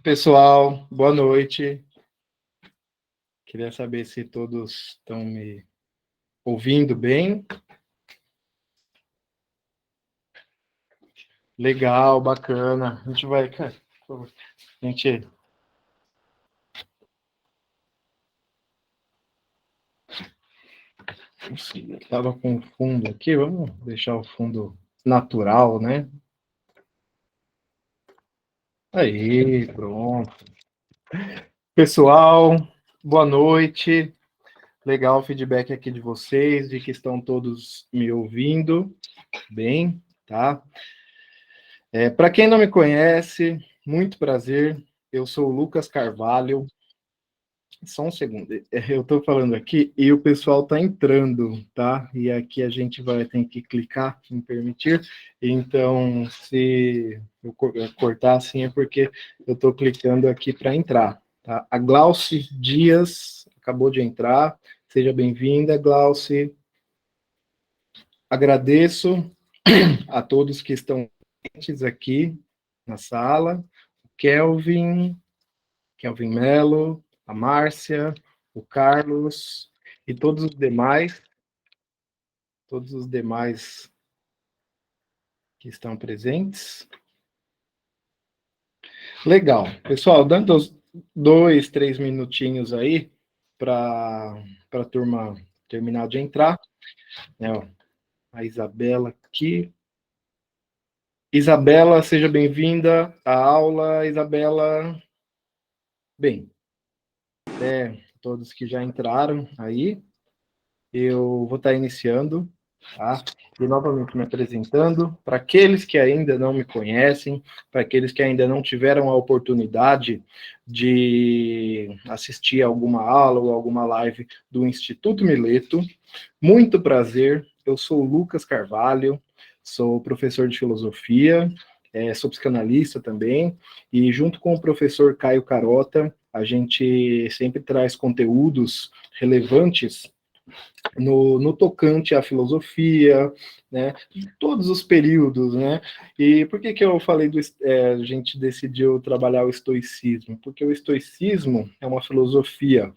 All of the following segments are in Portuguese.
Pessoal, boa noite. Queria saber se todos estão me ouvindo bem. Legal, bacana. A gente vai, cara, a gente estava com fundo aqui, vamos deixar o fundo natural, né? Aí, pronto. Pessoal, boa noite. Legal o feedback aqui de vocês, de que estão todos me ouvindo bem, tá? Para quem não me conhece, muito prazer. Eu sou o Lucas Carvalho. Só um segundo. Eu estou falando aqui e o pessoal está entrando, tá? E aqui a gente vai ter que clicar em permitir. Então, se eu cortar assim, é porque eu estou clicando aqui para entrar, tá? A Glauce Dias acabou de entrar. Seja bem-vinda, Glauce. Agradeço a todos que estão presentes aqui na sala. Kelvin, Kelvin Melo, a Márcia, o Carlos e todos os demais que estão presentes. Legal. Pessoal, dando os 2, 3 minutinhos aí para a turma terminar de entrar. Né, ó, a Isabela aqui. Isabela, seja bem-vinda à aula, Isabela. Bem, todos que já entraram aí, eu vou estar iniciando, tá? E novamente me apresentando, para aqueles que ainda não me conhecem, para aqueles que ainda não tiveram a oportunidade de assistir alguma aula ou alguma live do Instituto Mileto, muito prazer, eu sou o Lucas Carvalho, sou professor de filosofia, sou psicanalista também, e junto com o professor Caio Carota, a gente sempre traz conteúdos relevantes no tocante à filosofia, né, de todos os períodos, né, e por que eu falei a gente decidiu trabalhar o estoicismo? Porque o estoicismo é uma filosofia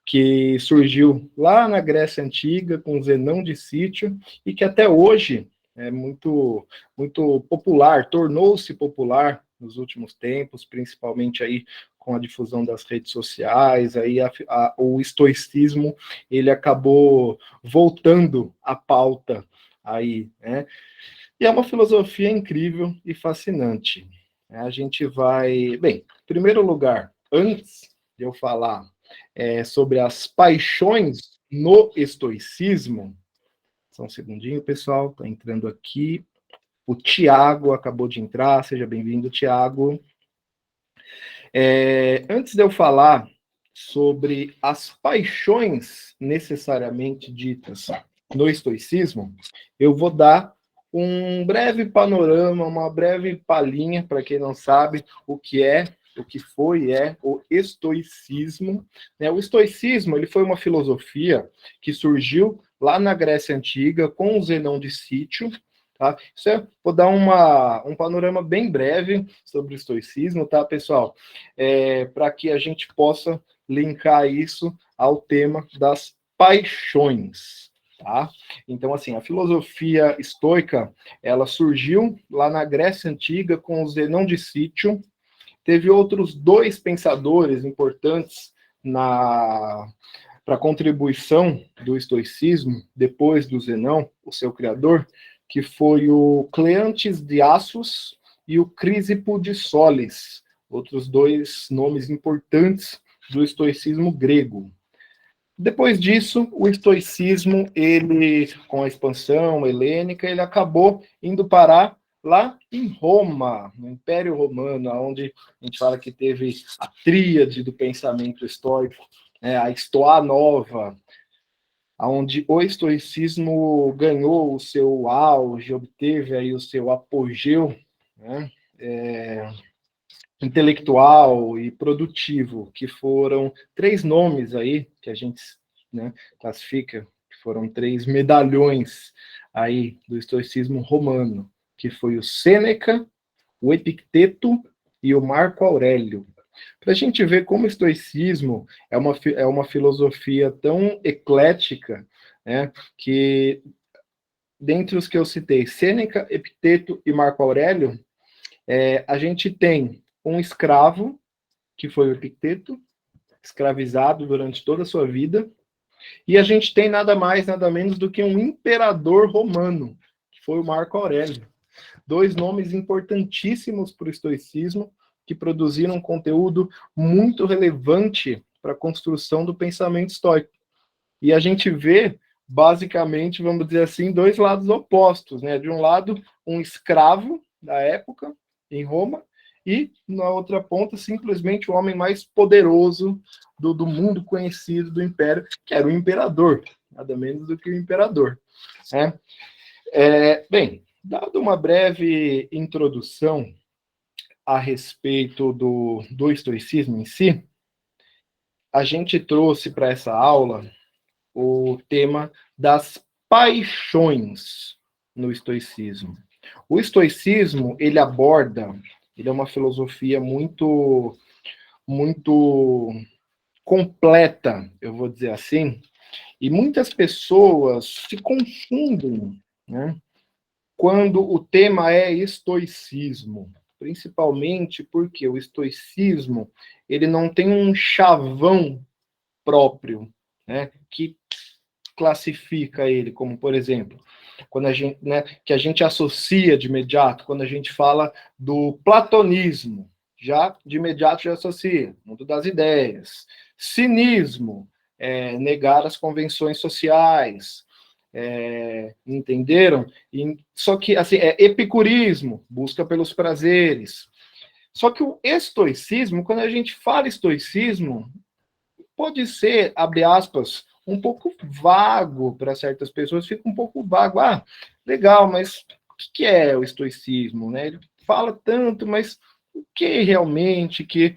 que surgiu lá na Grécia Antiga, com Zenão de Sítio, e que até hoje é muito, muito popular, tornou-se popular nos últimos tempos, principalmente aí com a difusão das redes sociais, aí o estoicismo, ele acabou voltando à pauta aí, né? E é uma filosofia incrível e fascinante. A gente vai... Bem, em primeiro lugar, antes de eu falar sobre as paixões no estoicismo, só um segundinho, pessoal, está entrando aqui. O Tiago acabou de entrar, seja bem-vindo, Tiago. Antes de eu falar sobre as paixões necessariamente ditas no estoicismo, eu vou dar um breve panorama, uma breve palhinha, para quem não sabe o que foi o estoicismo. O estoicismo, ele foi uma filosofia que surgiu lá na Grécia Antiga com o Zenão de Sítio. Tá? Vou dar um panorama bem breve sobre o estoicismo, tá, pessoal? Para que a gente possa linkar isso ao tema das paixões. Tá? Então, assim, a filosofia estoica, ela surgiu lá na Grécia Antiga com o Zenão de Sítio. Teve outros 2 pensadores importantes para a contribuição do estoicismo, depois do Zenão, o seu criador, que foi o Cleantes de Assos e o Crisipo de Solis, outros 2 nomes importantes do estoicismo grego. Depois disso, o estoicismo, ele, com a expansão helênica, ele acabou indo parar lá em Roma, no Império Romano, onde a gente fala que teve a tríade do pensamento estoico, a Estoa Nova, onde o estoicismo ganhou o seu auge, obteve aí o seu apogeu, né, intelectual e produtivo, que foram 3 nomes aí que a gente, né, classifica, que foram 3 medalhões aí do estoicismo romano, que foi o Sêneca, o Epicteto e o Marco Aurélio. Para a gente ver como o estoicismo é uma filosofia tão eclética, né, que dentre os que eu citei, Sêneca, Epicteto e Marco Aurélio, a gente tem um escravo, que foi o Epicteto, escravizado durante toda a sua vida, e a gente tem nada mais, nada menos do que um imperador romano, que foi o Marco Aurélio. Dois nomes importantíssimos para o estoicismo, que produziram um conteúdo muito relevante para a construção do pensamento estoico. E a gente vê, basicamente, vamos dizer assim, dois lados opostos, né? De um lado, um escravo da época, em Roma, e na outra ponta, simplesmente o homem mais poderoso do mundo conhecido do Império, que era o imperador, nada menos do que o imperador. Né? Bem, dado uma breve introdução a respeito do estoicismo em si, a gente trouxe para essa aula o tema das paixões no estoicismo. O estoicismo, ele é uma filosofia muito completa, eu vou dizer assim, e muitas pessoas se confundem, né, quando o tema é estoicismo, principalmente porque o estoicismo, ele não tem um chavão próprio, né, que classifica ele, como, por exemplo, quando a gente, né, que a gente associa de imediato, quando a gente fala do platonismo, já de imediato já associa, mundo das ideias. Cinismo, negar as convenções sociais, entenderam? Só que, assim, epicurismo, busca pelos prazeres. Só que o estoicismo, quando a gente fala estoicismo, pode ser, abre aspas, um pouco vago para certas pessoas, fica um pouco vago. Ah, legal, mas o que é o estoicismo? Né? Ele fala tanto, mas o que realmente que...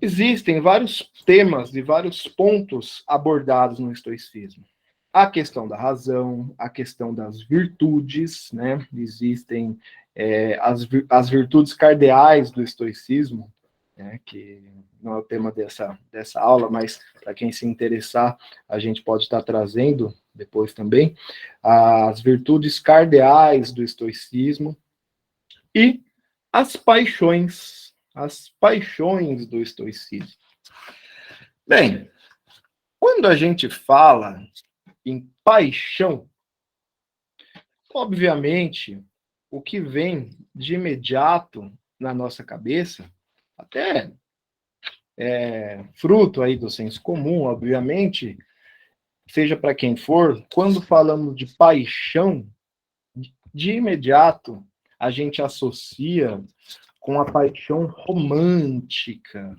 Existem vários temas e vários pontos abordados no estoicismo. A questão da razão, a questão das virtudes, né? Existem as virtudes cardeais do estoicismo, né? Que não é o tema dessa aula, mas para quem se interessar, a gente pode estar trazendo depois também, as virtudes cardeais do estoicismo e as paixões do estoicismo. Bem, quando a gente fala em paixão, obviamente, o que vem de imediato na nossa cabeça, até fruto aí do senso comum, obviamente, seja para quem for, quando falamos de paixão, de imediato a gente associa com a paixão romântica,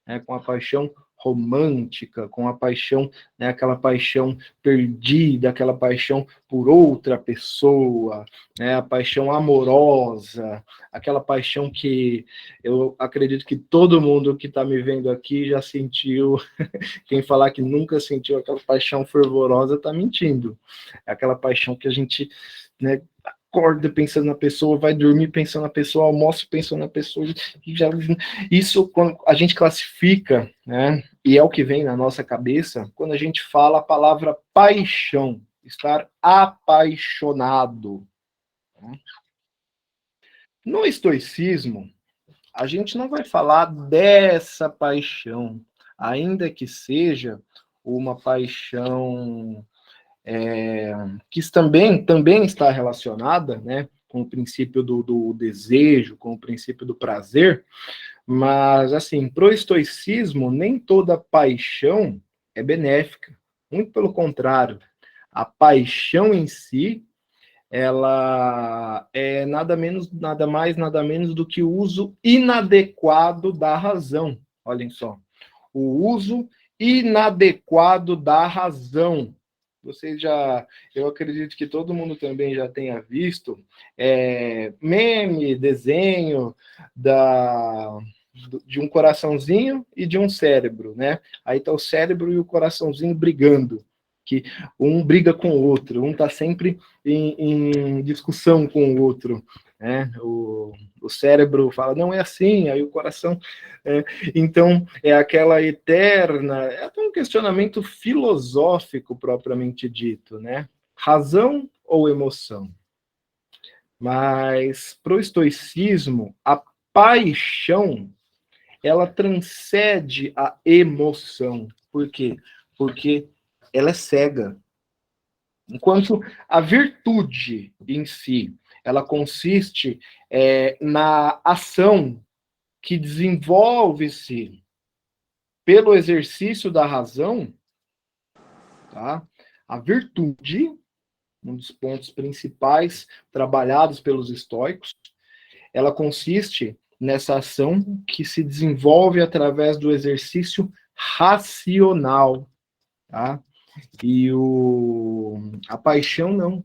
né, com a paixão romântica, com a paixão, né, aquela paixão perdida, aquela paixão por outra pessoa, né, a paixão amorosa, aquela paixão que eu acredito que todo mundo que está me vendo aqui já sentiu. Quem falar que nunca sentiu aquela paixão fervorosa está mentindo. É aquela paixão que a gente, né, acorda pensando na pessoa, vai dormir pensando na pessoa, almoça pensando na pessoa, e já, isso quando a gente classifica, né, e é o que vem na nossa cabeça, quando a gente fala a palavra paixão, estar apaixonado. Né? No estoicismo, a gente não vai falar dessa paixão, ainda que seja uma paixão que também está relacionada, né, com o princípio do desejo, com o princípio do prazer, mas, assim, para o estoicismo, nem toda paixão é benéfica. Muito pelo contrário, a paixão em si, ela é nada mais, nada menos do que o uso inadequado da razão. Olhem só, o uso inadequado da razão. Eu acredito que todo mundo também já tenha visto meme, desenho de um coraçãozinho e de um cérebro, né? Aí tá o cérebro e o coraçãozinho brigando, que um briga com o outro, um tá sempre em discussão com o outro. né? O cérebro fala, não é assim, aí o coração... Então, é aquela eterna... É até um questionamento filosófico, propriamente dito, né? Razão ou emoção? Mas, para o estoicismo, a paixão, ela transcende a emoção. Por quê? Porque ela é cega. Enquanto a virtude em si, ela consiste na ação que desenvolve-se pelo exercício da razão, tá? A virtude, um dos pontos principais trabalhados pelos estoicos, ela consiste nessa ação que se desenvolve através do exercício racional, tá? E a paixão não.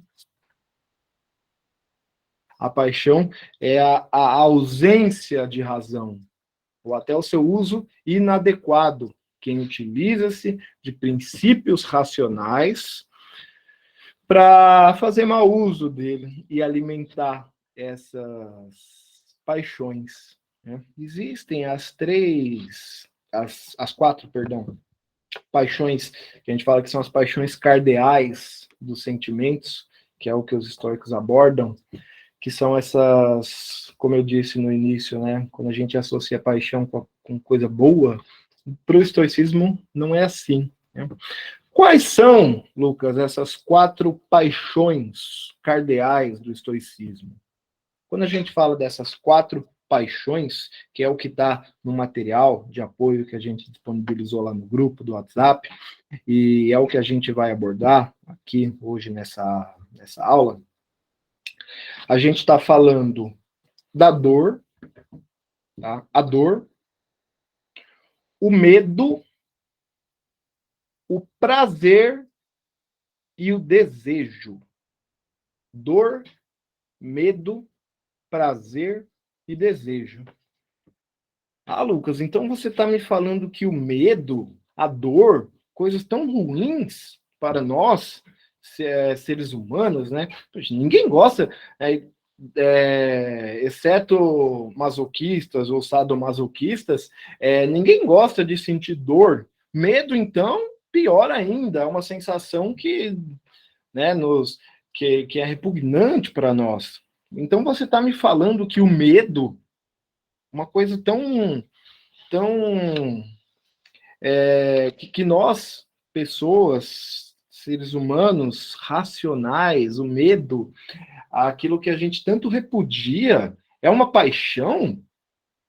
A paixão é a ausência de razão, ou até o seu uso inadequado. Quem utiliza-se de princípios racionais para fazer mau uso dele e alimentar essas paixões. Né? Existem as quatro, perdão, paixões, que a gente fala que são as paixões cardeais dos sentimentos, que é o que os estoicos abordam, que são essas, como eu disse no início, né? Quando a gente associa paixão com coisa boa, para o estoicismo não é assim. Né? Quais são, Lucas, essas quatro paixões cardeais do estoicismo? Quando a gente fala dessas quatro paixões, que é o que está no material de apoio que a gente disponibilizou lá no grupo do WhatsApp, e é o que a gente vai abordar aqui hoje nessa aula, a gente está falando da dor, tá? A dor, o medo, o prazer e o desejo. Dor, medo, prazer e desejo. Ah, Lucas, então você está me falando que o medo, a dor, coisas tão ruins para nós, seres humanos, né? Poxa, ninguém gosta, exceto masoquistas ou sadomasoquistas, ninguém gosta de sentir dor. Medo, então, pior ainda, é uma sensação que, né, que é repugnante para nós. Então você está me falando que o medo, uma coisa tão que nós, pessoas, seres humanos, racionais, o medo, aquilo que a gente tanto repudia, é uma paixão?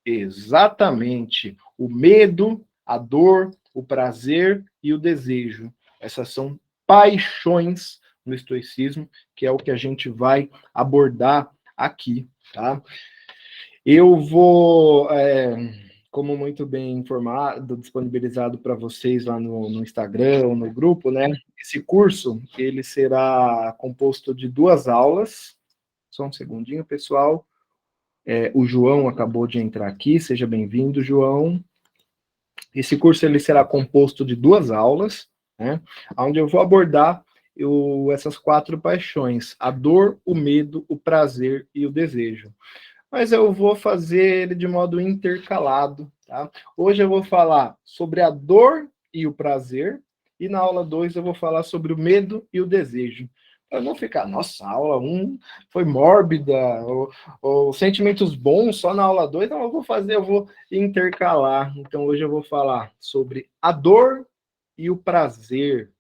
Exatamente. O medo, a dor, o prazer e o desejo. Essas são paixões no estoicismo, que é o que a gente vai abordar aqui, tá? Eu vou, como muito bem informado, disponibilizado para vocês lá no Instagram ou no grupo, né? Esse curso, ele será composto de 2 aulas. Só um segundinho, pessoal. O João acabou de entrar aqui, seja bem-vindo, João. Esse curso ele será composto de 2 aulas, né? Onde eu vou abordar essas 4 paixões: a dor, o medo, o prazer e o desejo. Mas eu vou fazer ele de modo intercalado, tá? Hoje eu vou falar sobre a dor e o prazer, e na aula 2 eu vou falar sobre o medo e o desejo. Para não ficar, nossa, a aula 1 foi mórbida, ou sentimentos bons só na aula 2, não, eu vou intercalar. Então hoje eu vou falar sobre a dor e o prazer,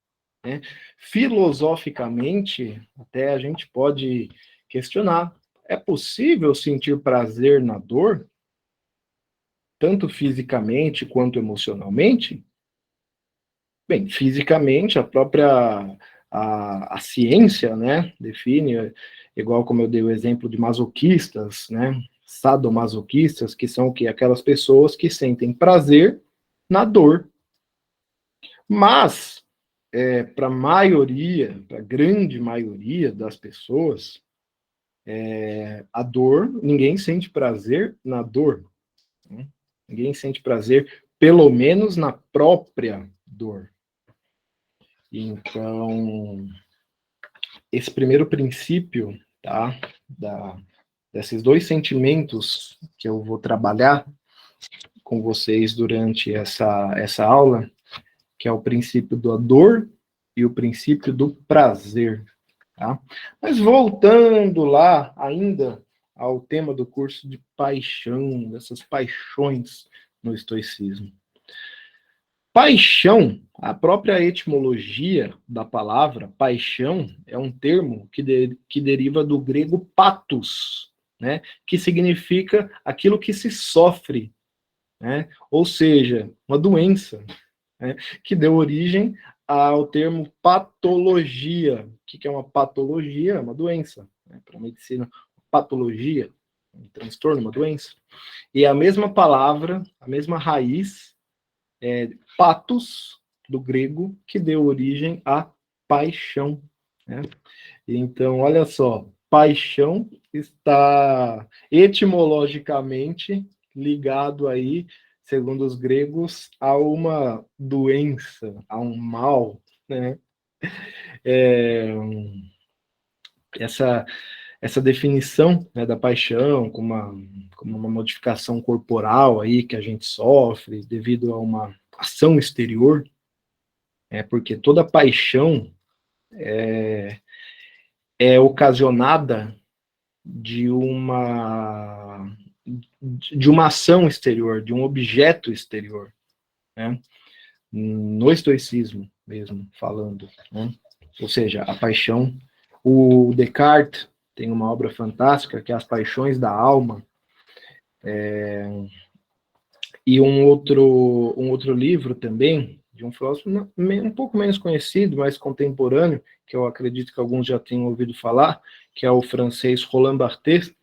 né? Filosoficamente, até a gente pode questionar: é possível sentir prazer na dor, tanto fisicamente quanto emocionalmente? Bem, fisicamente, a própria a ciência, né, define, igual como eu dei o exemplo de masoquistas, né, sadomasoquistas, que são o quê? Aquelas pessoas que sentem prazer na dor. Mas, para a maioria, para a grande maioria das pessoas, a dor, ninguém sente prazer na dor. Né? Ninguém sente prazer, pelo menos na própria dor. Então, esse primeiro princípio, tá, desses dois sentimentos que eu vou trabalhar com vocês durante essa aula, que é o princípio da dor e o princípio do prazer, tá? Mas voltando lá ainda ao tema do curso de paixão, dessas paixões no estoicismo. Paixão, a própria etimologia da palavra paixão é um termo que deriva do grego patos, né? Que significa aquilo que se sofre, né? Ou seja, uma doença, né? Que deu origem ao termo patologia. O que é uma patologia? Uma doença. Né? Para a medicina, patologia, um transtorno, uma doença. E a mesma palavra, a mesma raiz, patos, do grego, que deu origem à paixão. Né? Então, olha só, paixão está etimologicamente ligado aí, segundo os gregos, a uma doença, a um mal, né? Essa definição, né, da paixão como uma modificação corporal aí que a gente sofre devido a uma ação exterior, porque toda paixão é ocasionada de uma ação exterior, de um objeto exterior, né? No estoicismo mesmo, falando, né? Ou seja, a paixão, o Descartes tem uma obra fantástica que é As Paixões da Alma, e um outro livro também, de um filósofo um pouco menos conhecido, mais contemporâneo, que eu acredito que alguns já tenham ouvido falar, que é o francês Roland Barthes,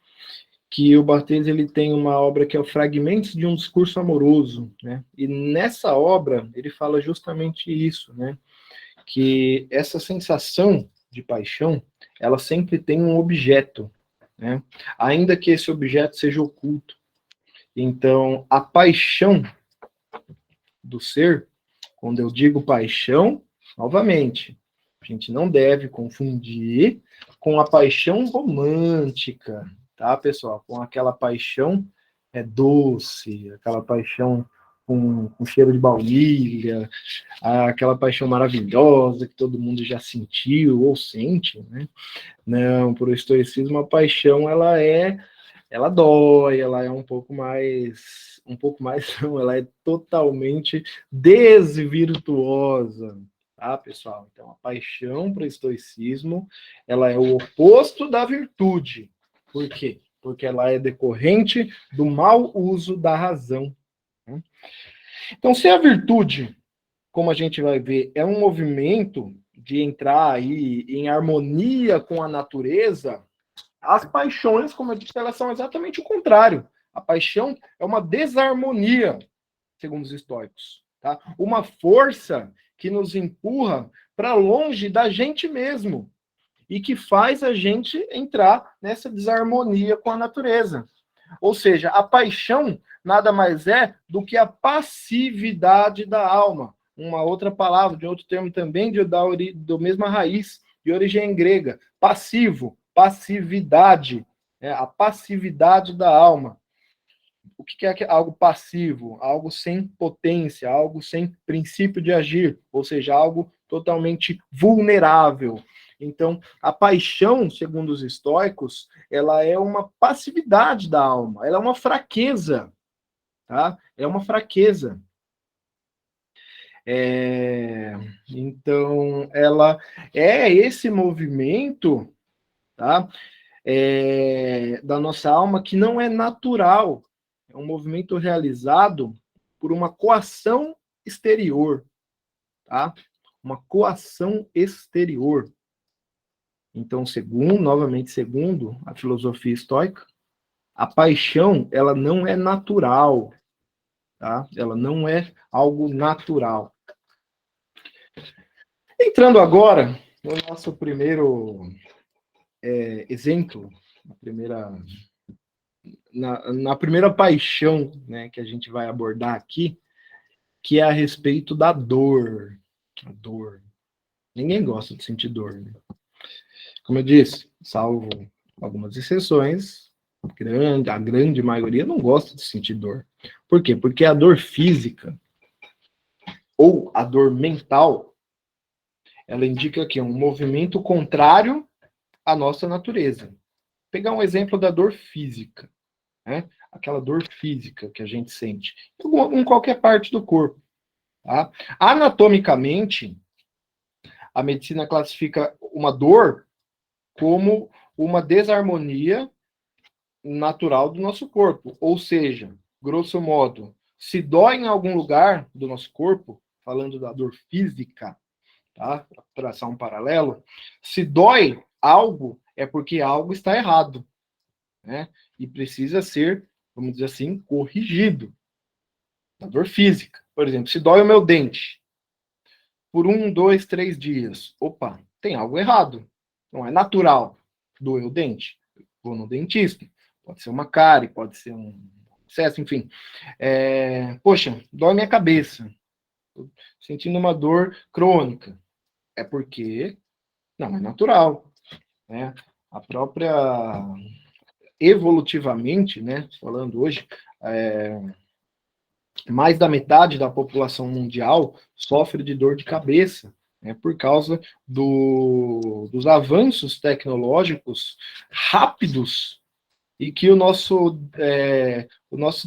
que o Barthes ele tem uma obra que é o Fragmentos de um Discurso Amoroso, né? E nessa obra ele fala justamente isso, né? Que essa sensação de paixão, ela sempre tem um objeto, né? Ainda que esse objeto seja oculto. Então, a paixão do ser, quando eu digo paixão, novamente, a gente não deve confundir com a paixão romântica, tá, pessoal? Com aquela paixão doce, aquela paixão com cheiro de baunilha, aquela paixão maravilhosa que todo mundo já sentiu ou sente, né? Não, por estoicismo, a paixão, ela dói, ela é um pouco mais, não, ela é totalmente desvirtuosa, tá, pessoal? Então, a paixão para o estoicismo, ela é o oposto da virtude. Por quê? Porque ela é decorrente do mau uso da razão. Né? Então, se a virtude, como a gente vai ver, é um movimento de entrar aí em harmonia com a natureza, as paixões, como eu disse, elas são exatamente o contrário. A paixão é uma desarmonia, segundo os estoicos. Tá? Uma força que nos empurra para longe da gente mesmo e que faz a gente entrar nessa desarmonia com a natureza. Ou seja, a paixão nada mais é do que a passividade da alma. Uma outra palavra, de outro termo também, da mesma raiz, de origem grega. Passivo, passividade, a passividade da alma. O que é algo passivo? Algo sem potência, algo sem princípio de agir, ou seja, algo totalmente vulnerável. Então, a paixão, segundo os estoicos, ela é uma passividade da alma, ela é uma fraqueza, tá? É uma fraqueza. Então, ela é esse movimento, tá? Da nossa alma que não é natural. É um movimento realizado por uma coação exterior, tá? Uma coação exterior. Então, novamente segundo a filosofia estoica, a paixão, ela não é natural, tá? Ela não é algo natural. Entrando agora no nosso primeiro exemplo, na primeira paixão, né, que a gente vai abordar aqui, que é a respeito da dor. A dor. Ninguém gosta de sentir dor, né? Como eu disse, salvo algumas exceções, A grande maioria não gosta de sentir dor. Por quê? Porque a dor física ou a dor mental, ela indica que é um movimento contrário à nossa natureza. Vou pegar um exemplo da dor física, né? Aquela dor física que a gente sente em qualquer parte do corpo. Tá? Anatomicamente, a medicina classifica uma dor como uma desarmonia natural do nosso corpo. Ou seja, grosso modo, se dói em algum lugar do nosso corpo, falando da dor física, tá? Para traçar um paralelo, se dói algo, é porque algo está errado, né? E precisa ser, vamos dizer assim, corrigido. A dor física. Por exemplo, se dói o meu dente por 1, 2, 3 dias, opa, tem algo errado. Não é natural doer o dente. Vou no dentista. Pode ser uma cárie, pode ser um excesso, enfim. Poxa, dói minha cabeça. Tô sentindo uma dor crônica. É porque não é natural, né? A própria evolutivamente, né? Falando hoje, mais da metade da população mundial sofre de dor de cabeça, né, por causa dos avanços tecnológicos rápidos e que o nosso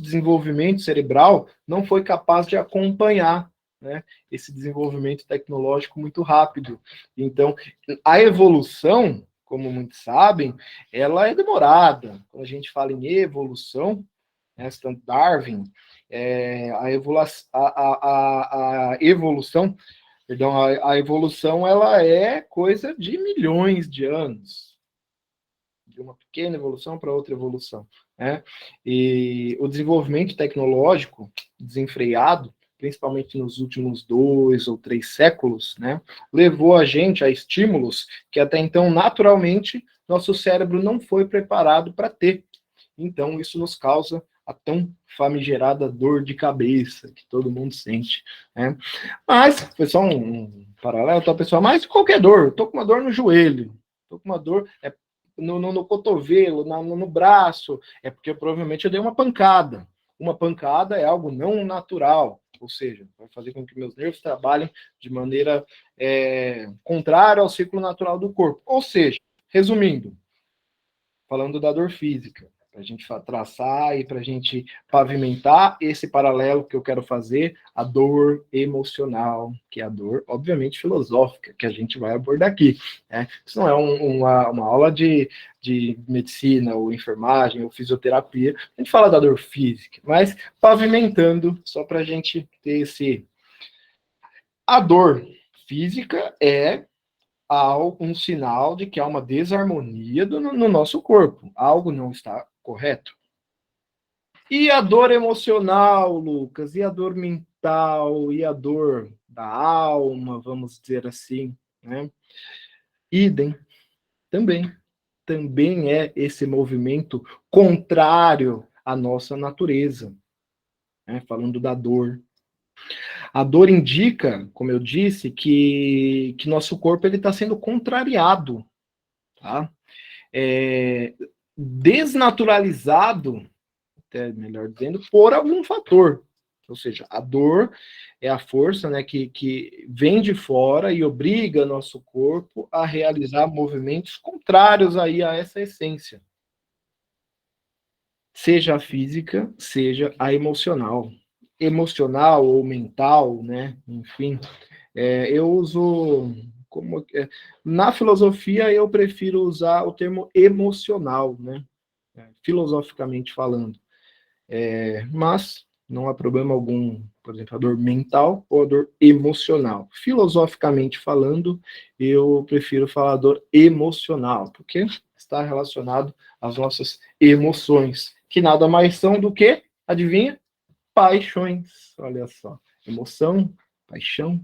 desenvolvimento cerebral não foi capaz de acompanhar, né, esse desenvolvimento tecnológico muito rápido. Então, a evolução, como muitos sabem, ela é demorada. Quando a gente fala em evolução, né, Darwin, a evolução, perdão, a evolução ela é coisa de milhões de anos, de uma pequena evolução para outra evolução, né? E o desenvolvimento tecnológico desenfreado, principalmente nos últimos 2 ou 3 séculos, né, levou a gente a estímulos que até então naturalmente nosso cérebro não foi preparado para ter. Então isso nos causa a tão famigerada dor de cabeça que todo mundo sente, né? Mas foi só um paralelo, tá, pessoal? Mas qualquer dor, eu tô com uma dor no joelho, tô com uma dor no cotovelo, no braço, é porque provavelmente eu dei uma pancada. Uma pancada é algo não natural, ou seja, vai fazer com que meus nervos trabalhem de maneira contrária ao ciclo natural do corpo. Ou seja, resumindo, falando da dor física, para a gente traçar e para a gente pavimentar esse paralelo que eu quero fazer, a dor emocional, que é a dor, obviamente, filosófica, que a gente vai abordar aqui. Né? Isso não é uma aula de medicina, ou enfermagem, ou fisioterapia, a gente fala da dor física, mas pavimentando, só para a gente ter esse... A dor física é um sinal de que há uma desarmonia no nosso corpo. Algo não está correto. E a dor emocional, Lucas? E a dor mental? E a dor da alma, vamos dizer assim, né? Idem, também. Também é esse movimento contrário à nossa natureza, né? Falando da dor. A dor indica, como eu disse, que nosso corpo está sendo contrariado, tá? Desnaturalizado, até melhor dizendo, por algum fator. Ou seja, a dor é a força, né, que vem de fora e obriga nosso corpo a realizar movimentos contrários aí a essa essência. Seja a física, seja a emocional. Emocional ou mental, né? Enfim, eu uso como na filosofia eu prefiro usar o termo emocional, né? Filosoficamente falando. Mas não há problema algum, por exemplo, a dor mental ou a dor emocional. Filosoficamente falando, eu prefiro falar dor emocional, porque está relacionado às nossas emoções, que nada mais são do que, adivinha? Paixões. Olha só, emoção, paixão.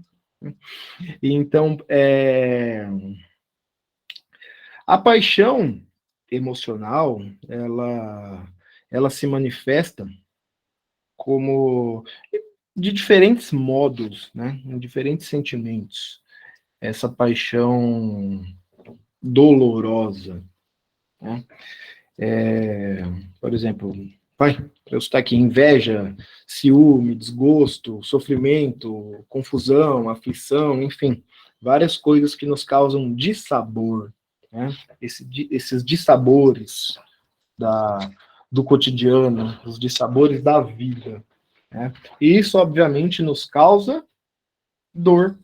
Então, a paixão emocional, ela se manifesta como de diferentes modos, né? Em diferentes sentimentos. Essa paixão dolorosa, né? Por exemplo, eu estou aqui, inveja, ciúme, desgosto, sofrimento, confusão, aflição, enfim, várias coisas que nos causam dissabor, né? Esses dissabores do cotidiano, os dissabores da vida, né? E isso, obviamente, nos causa dor,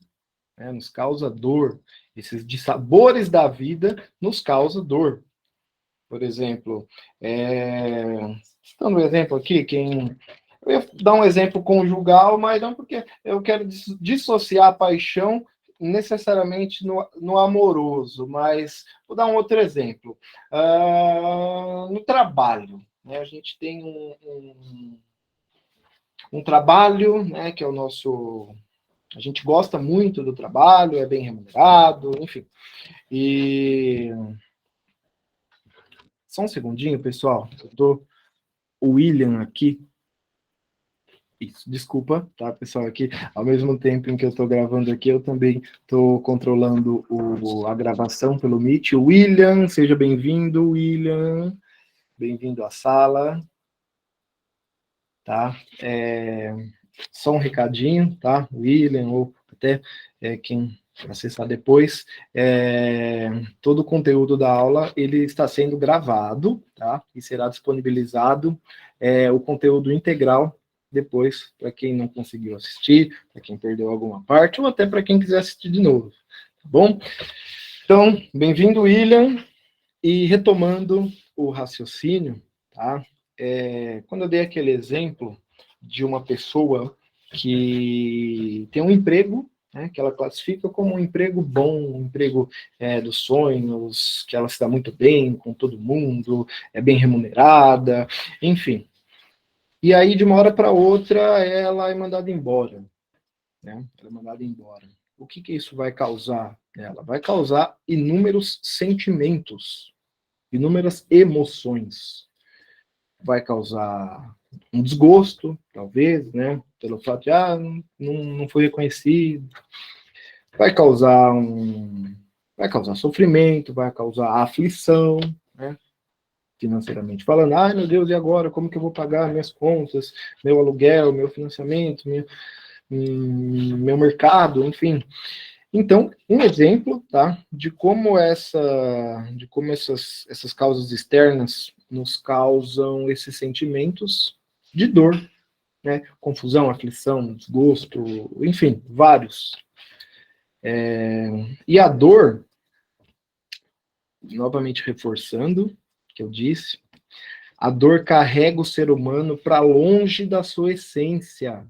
né? Nos causa dor. Esses dissabores da vida nos causa dor. Por exemplo, dando um exemplo aqui, eu ia dar um exemplo conjugal, mas não porque eu quero dissociar a paixão necessariamente no amoroso, mas vou dar um outro exemplo. No trabalho, né, a gente tem um trabalho, né, que é o nosso... A gente gosta muito do trabalho, é bem remunerado, enfim. E... Só um segundinho, pessoal. Eu tô o William aqui. Isso, desculpa, tá, pessoal? Aqui, ao mesmo tempo em que eu estou gravando aqui, eu também estou controlando a gravação pelo Meet. William, seja bem-vindo, William. Bem-vindo à sala. Tá? Só um recadinho, tá? William, ou até quem acessar depois, todo o conteúdo da aula ele está sendo gravado, tá? E será disponibilizado o conteúdo integral depois para quem não conseguiu assistir, para quem perdeu alguma parte, ou até para quem quiser assistir de novo, tá bom? Então, bem-vindo, William, e retomando o raciocínio, tá? Quando eu dei aquele exemplo de uma pessoa que tem um emprego, né, que ela classifica como um emprego bom, um emprego dos sonhos, que ela se dá muito bem com todo mundo, é bem remunerada, enfim. E aí, de uma hora para outra, ela é mandada embora, né? Ela é mandada embora. O que isso vai causar nela? Vai causar inúmeros sentimentos, inúmeras emoções. Vai causar um desgosto, talvez, né? Pelo fato de, não foi reconhecido. Vai causar sofrimento, vai causar aflição, né? Financeiramente falando, ai meu Deus, e agora? Como que eu vou pagar minhas contas, meu aluguel, meu financiamento, meu mercado, enfim. Então, um exemplo, tá, de como essas causas externas nos causam esses sentimentos de dor, né, confusão, aflição, desgosto, enfim, vários. E a dor, novamente reforçando o que eu disse, a dor carrega o ser humano para longe da sua essência,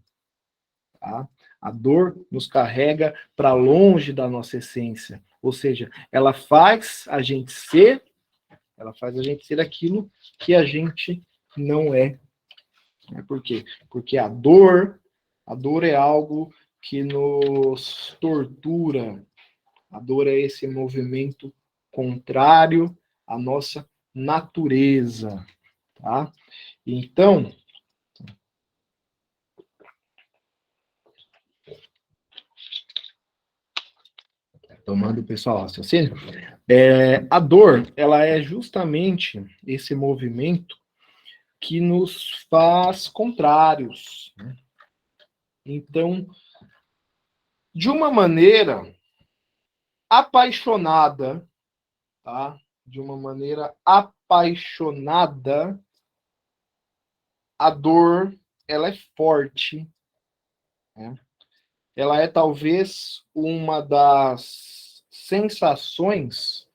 tá? A dor nos carrega para longe da nossa essência. Ou seja, ela faz a gente ser aquilo que a gente não é. Por quê? Porque a dor é algo que nos tortura. A dor é esse movimento contrário à nossa natureza, tá? Então, tomando o pessoal raciocínio, a dor, ela é justamente esse movimento que nos faz contrários, né? Então, de uma maneira apaixonada, tá? De uma maneira apaixonada, a dor, ela é forte, né? Ela é talvez uma das sensações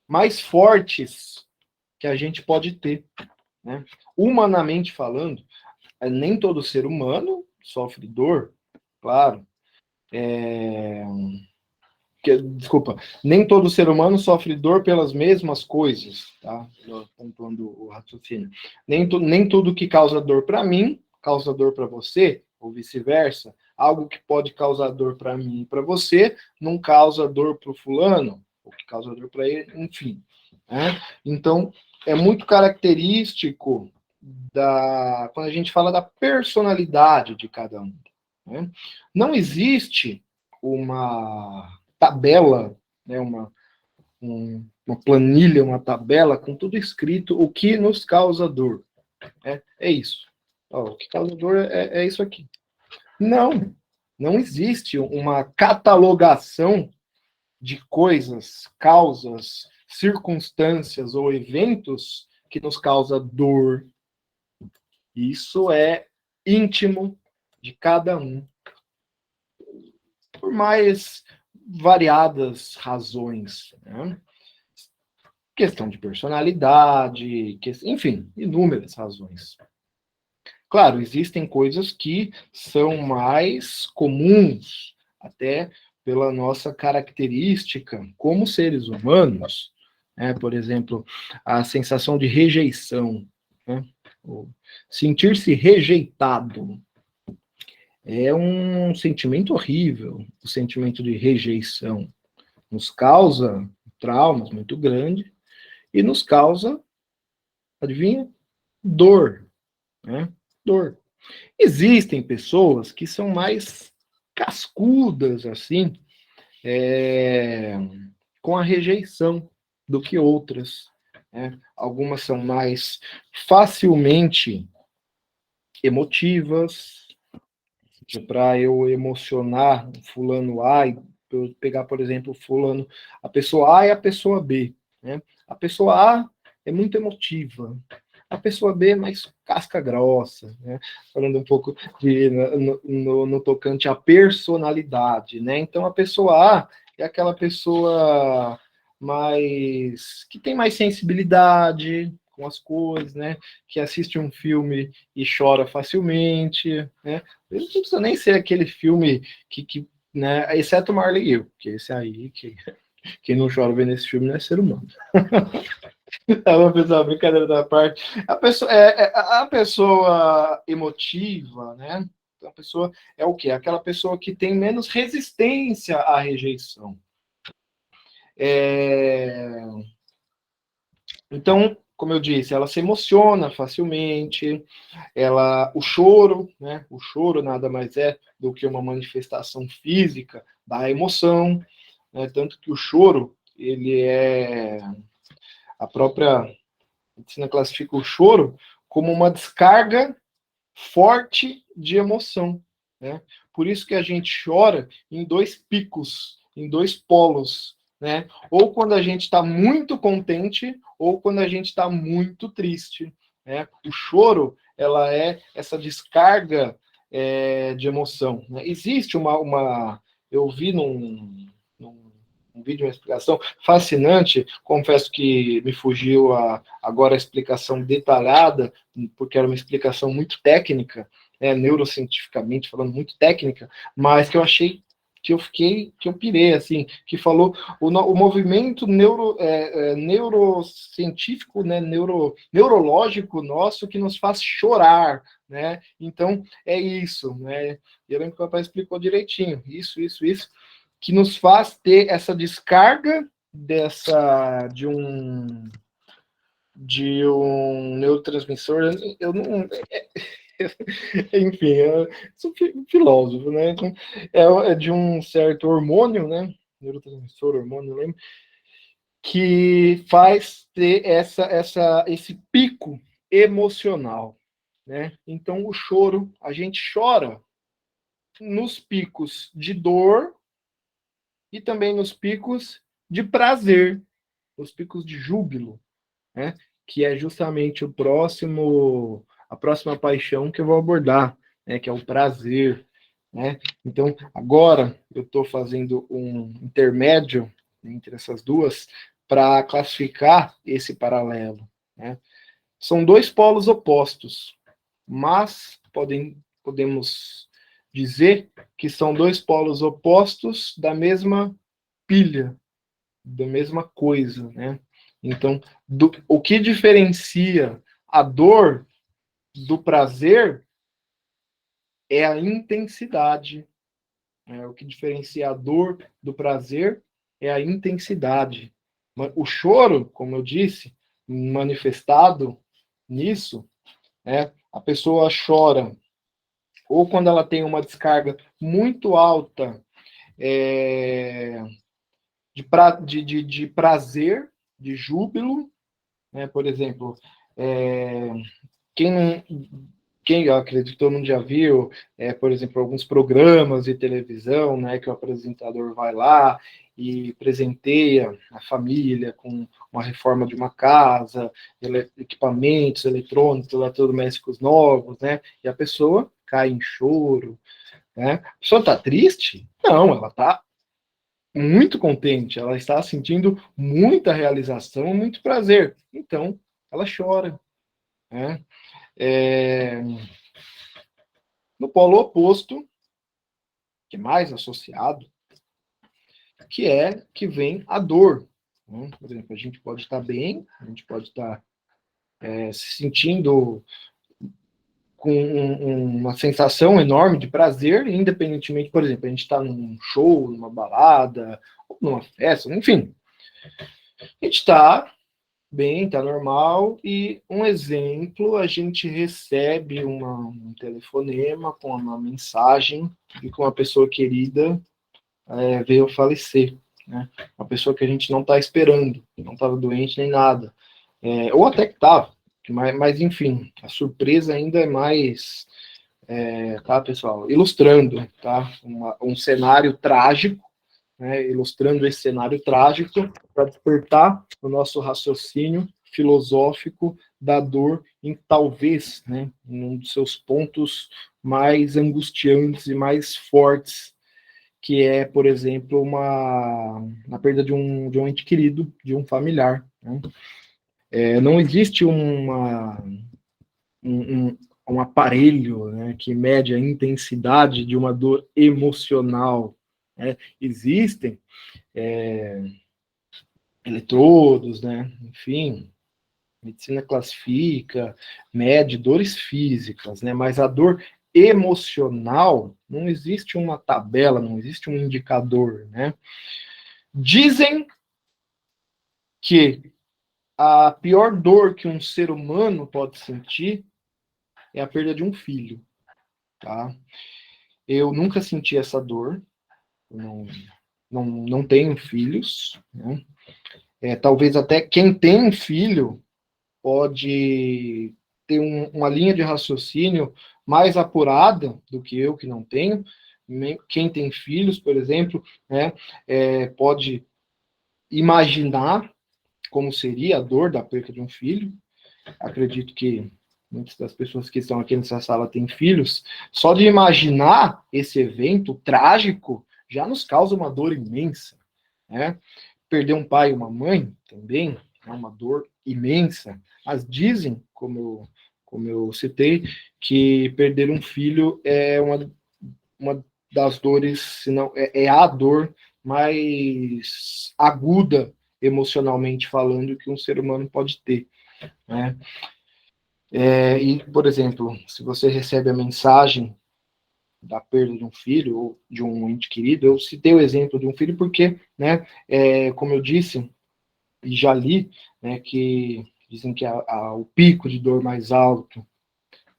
mais fortes que a gente pode ter, né? Humanamente falando, nem todo ser humano sofre dor, claro. Desculpa, nem todo ser humano sofre dor pelas mesmas coisas, tá? Pontuando o raciocínio. Nem tudo que causa dor para mim causa dor para você, ou vice-versa. Algo que pode causar dor para mim e para você não causa dor para o fulano, ou que causa dor para ele, enfim. Né? Então, é muito característico quando a gente fala da personalidade de cada um. Né? Não existe uma tabela, né, uma planilha, uma tabela, com tudo escrito, o que nos causa dor. É isso. Ó, o que causa dor é isso aqui. Não existe uma catalogação de coisas, causas, circunstâncias ou eventos que nos causa dor. Isso é íntimo de cada um, por mais variadas razões, né? Questão de personalidade, enfim, inúmeras razões. Claro, existem coisas que são mais comuns, até pela nossa característica como seres humanos, né? Por exemplo, a sensação de rejeição, né? Sentir-se rejeitado é um sentimento horrível, o sentimento de rejeição. Nos causa traumas muito grandes e nos causa, adivinha? Dor, né? Dor. Existem pessoas que são mais cascudas, assim, com a rejeição do que outras, né? Algumas são mais facilmente emotivas, para eu emocionar fulano A, eu pegar, por exemplo, fulano, a pessoa A e a pessoa B, né? A pessoa A é muito emotiva, a pessoa B é mais casca grossa, né? Falando um pouco no tocante à personalidade, né? Então a pessoa A é aquela pessoa mais que tem mais sensibilidade com as coisas, né? Que assiste um filme e chora facilmente, né? Não precisa nem ser aquele filme que né? Exceto Marley e eu, que esse aí que quem não chora vendo esse filme não é ser humano. Uma pessoa, brincadeira da parte. A pessoa emotiva, né? A pessoa é o quê? Aquela pessoa que tem menos resistência à rejeição. Então, como eu disse, ela se emociona facilmente, o choro, né? O choro nada mais é do que uma manifestação física da emoção, né? Tanto que o choro, ele é a própria medicina classifica o choro como uma descarga forte de emoção, né? Por isso que a gente chora em dois picos, em dois polos, né? Ou quando a gente está muito contente, ou quando a gente está muito triste, né? O choro, ela é essa descarga de emoção, né? Existe eu vi um vídeo, uma explicação fascinante. Confesso que me fugiu agora a explicação detalhada, porque era uma explicação muito técnica, né, neurocientificamente falando, muito técnica, mas que eu achei que eu pirei, assim, que falou o movimento neurocientífico, né, neurológico nosso que nos faz chorar, né? Então, é isso, né? Eu lembro que o papai explicou direitinho, isso, que nos faz ter essa descarga de um neurotransmissor. Eu não, enfim, eu sou filósofo, né? Então, é de um certo hormônio, né? Neurotransmissor, hormônio, eu lembro, que faz ter esse pico emocional, né? Então, o choro, a gente chora nos picos de dor e também nos picos de prazer, os picos de júbilo, né? Que é justamente a próxima paixão que eu vou abordar, né? Que é o prazer, né? Então, agora eu estou fazendo um intermédio entre essas duas para classificar esse paralelo, né? São dois polos opostos, mas podemos dizer que são dois polos opostos da mesma pilha, da mesma coisa, né? Então, o que diferencia a dor do prazer é a intensidade. Né? O que diferencia a dor do prazer é a intensidade. O choro, como eu disse, manifestado nisso, né? A pessoa chora ou quando ela tem uma descarga muito alta é, de prazer, de júbilo, né? Por exemplo, quem não, quem eu acredito que todo mundo já viu, por exemplo, alguns programas de televisão, né, que o apresentador vai lá e presenteia a família com uma reforma de uma casa, equipamentos eletrônicos, eletrodomésticos novos, né, e a pessoa cai em choro, né? A pessoa está triste? Não, ela está muito contente, ela está sentindo muita realização, muito prazer. Então, ela chora, né? É, no polo oposto, que é mais associado, que vem a dor. Né? Por exemplo, a gente pode estar bem, a gente pode estar se sentindo com uma sensação enorme de prazer, independentemente, por exemplo, a gente está num show, numa balada, ou numa festa, enfim. A gente está bem, está normal, e um exemplo, a gente recebe um telefonema com uma mensagem de que uma pessoa querida veio falecer, né? Uma pessoa que a gente não está esperando, não estava doente nem nada, ou até que estava, mas enfim, a surpresa ainda é mais, tá, pessoal? Ilustrando, tá? Um cenário trágico, né? Ilustrando esse cenário trágico para despertar o nosso raciocínio filosófico da dor em talvez, né, um dos seus pontos mais angustiantes e mais fortes, que é, por exemplo, a perda de um ente querido, de um familiar. Né? Não existe um aparelho, né, que mede a intensidade de uma dor emocional. Né? Existem eletrodos, né? Enfim, a medicina classifica, mede dores físicas, né? Mas a dor emocional, não existe uma tabela, não existe um indicador, né? Dizem que a pior dor que um ser humano pode sentir é a perda de um filho, tá? Eu nunca senti essa dor, não tenho filhos, né? Talvez até quem tem um filho pode ter uma linha de raciocínio mais apurada do que eu, que não tenho. Quem tem filhos, por exemplo, né, pode imaginar como seria a dor da perda de um filho. Acredito que muitas das pessoas que estão aqui nessa sala têm filhos. Só de imaginar esse evento trágico já nos causa uma dor imensa, né? Perder um pai e uma mãe também é uma dor imensa. Mas dizem, como eu citei, que perder um filho é uma das dores, se não é a dor mais aguda emocionalmente falando que um ser humano pode ter, né? E, por exemplo, se você recebe a mensagem da perda de um filho ou de um ente querido, eu citei o exemplo de um filho porque, né, como eu disse, e já li, né, que dizem que o pico de dor mais alto,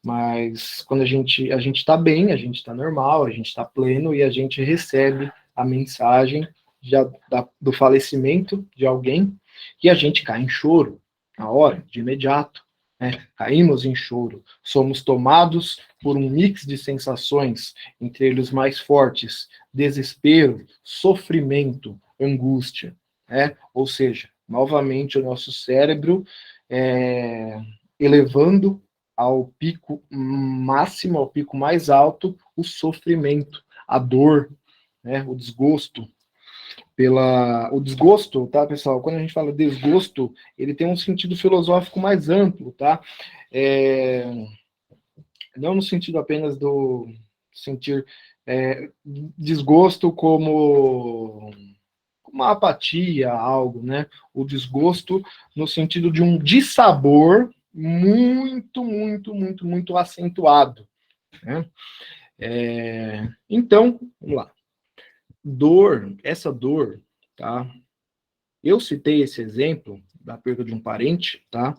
mas quando a gente está bem, a gente está normal, a gente está pleno e a gente recebe a mensagem do falecimento de alguém e a gente cai em choro na hora, de imediato. Né? Caímos em choro, somos tomados por um mix de sensações, entre eles mais fortes, desespero, sofrimento, angústia. Né? Ou seja, novamente o nosso cérebro elevando ao pico máximo, ao pico mais alto, o sofrimento, a dor, né, o desgosto. O desgosto, tá, pessoal? Quando a gente fala desgosto, ele tem um sentido filosófico mais amplo, tá? É, não no sentido apenas do sentir desgosto como uma apatia, algo, né? O desgosto no sentido de um dissabor muito, muito, muito, muito acentuado, né? Então, vamos lá. Essa dor, tá? Eu citei esse exemplo da perda de um parente, tá?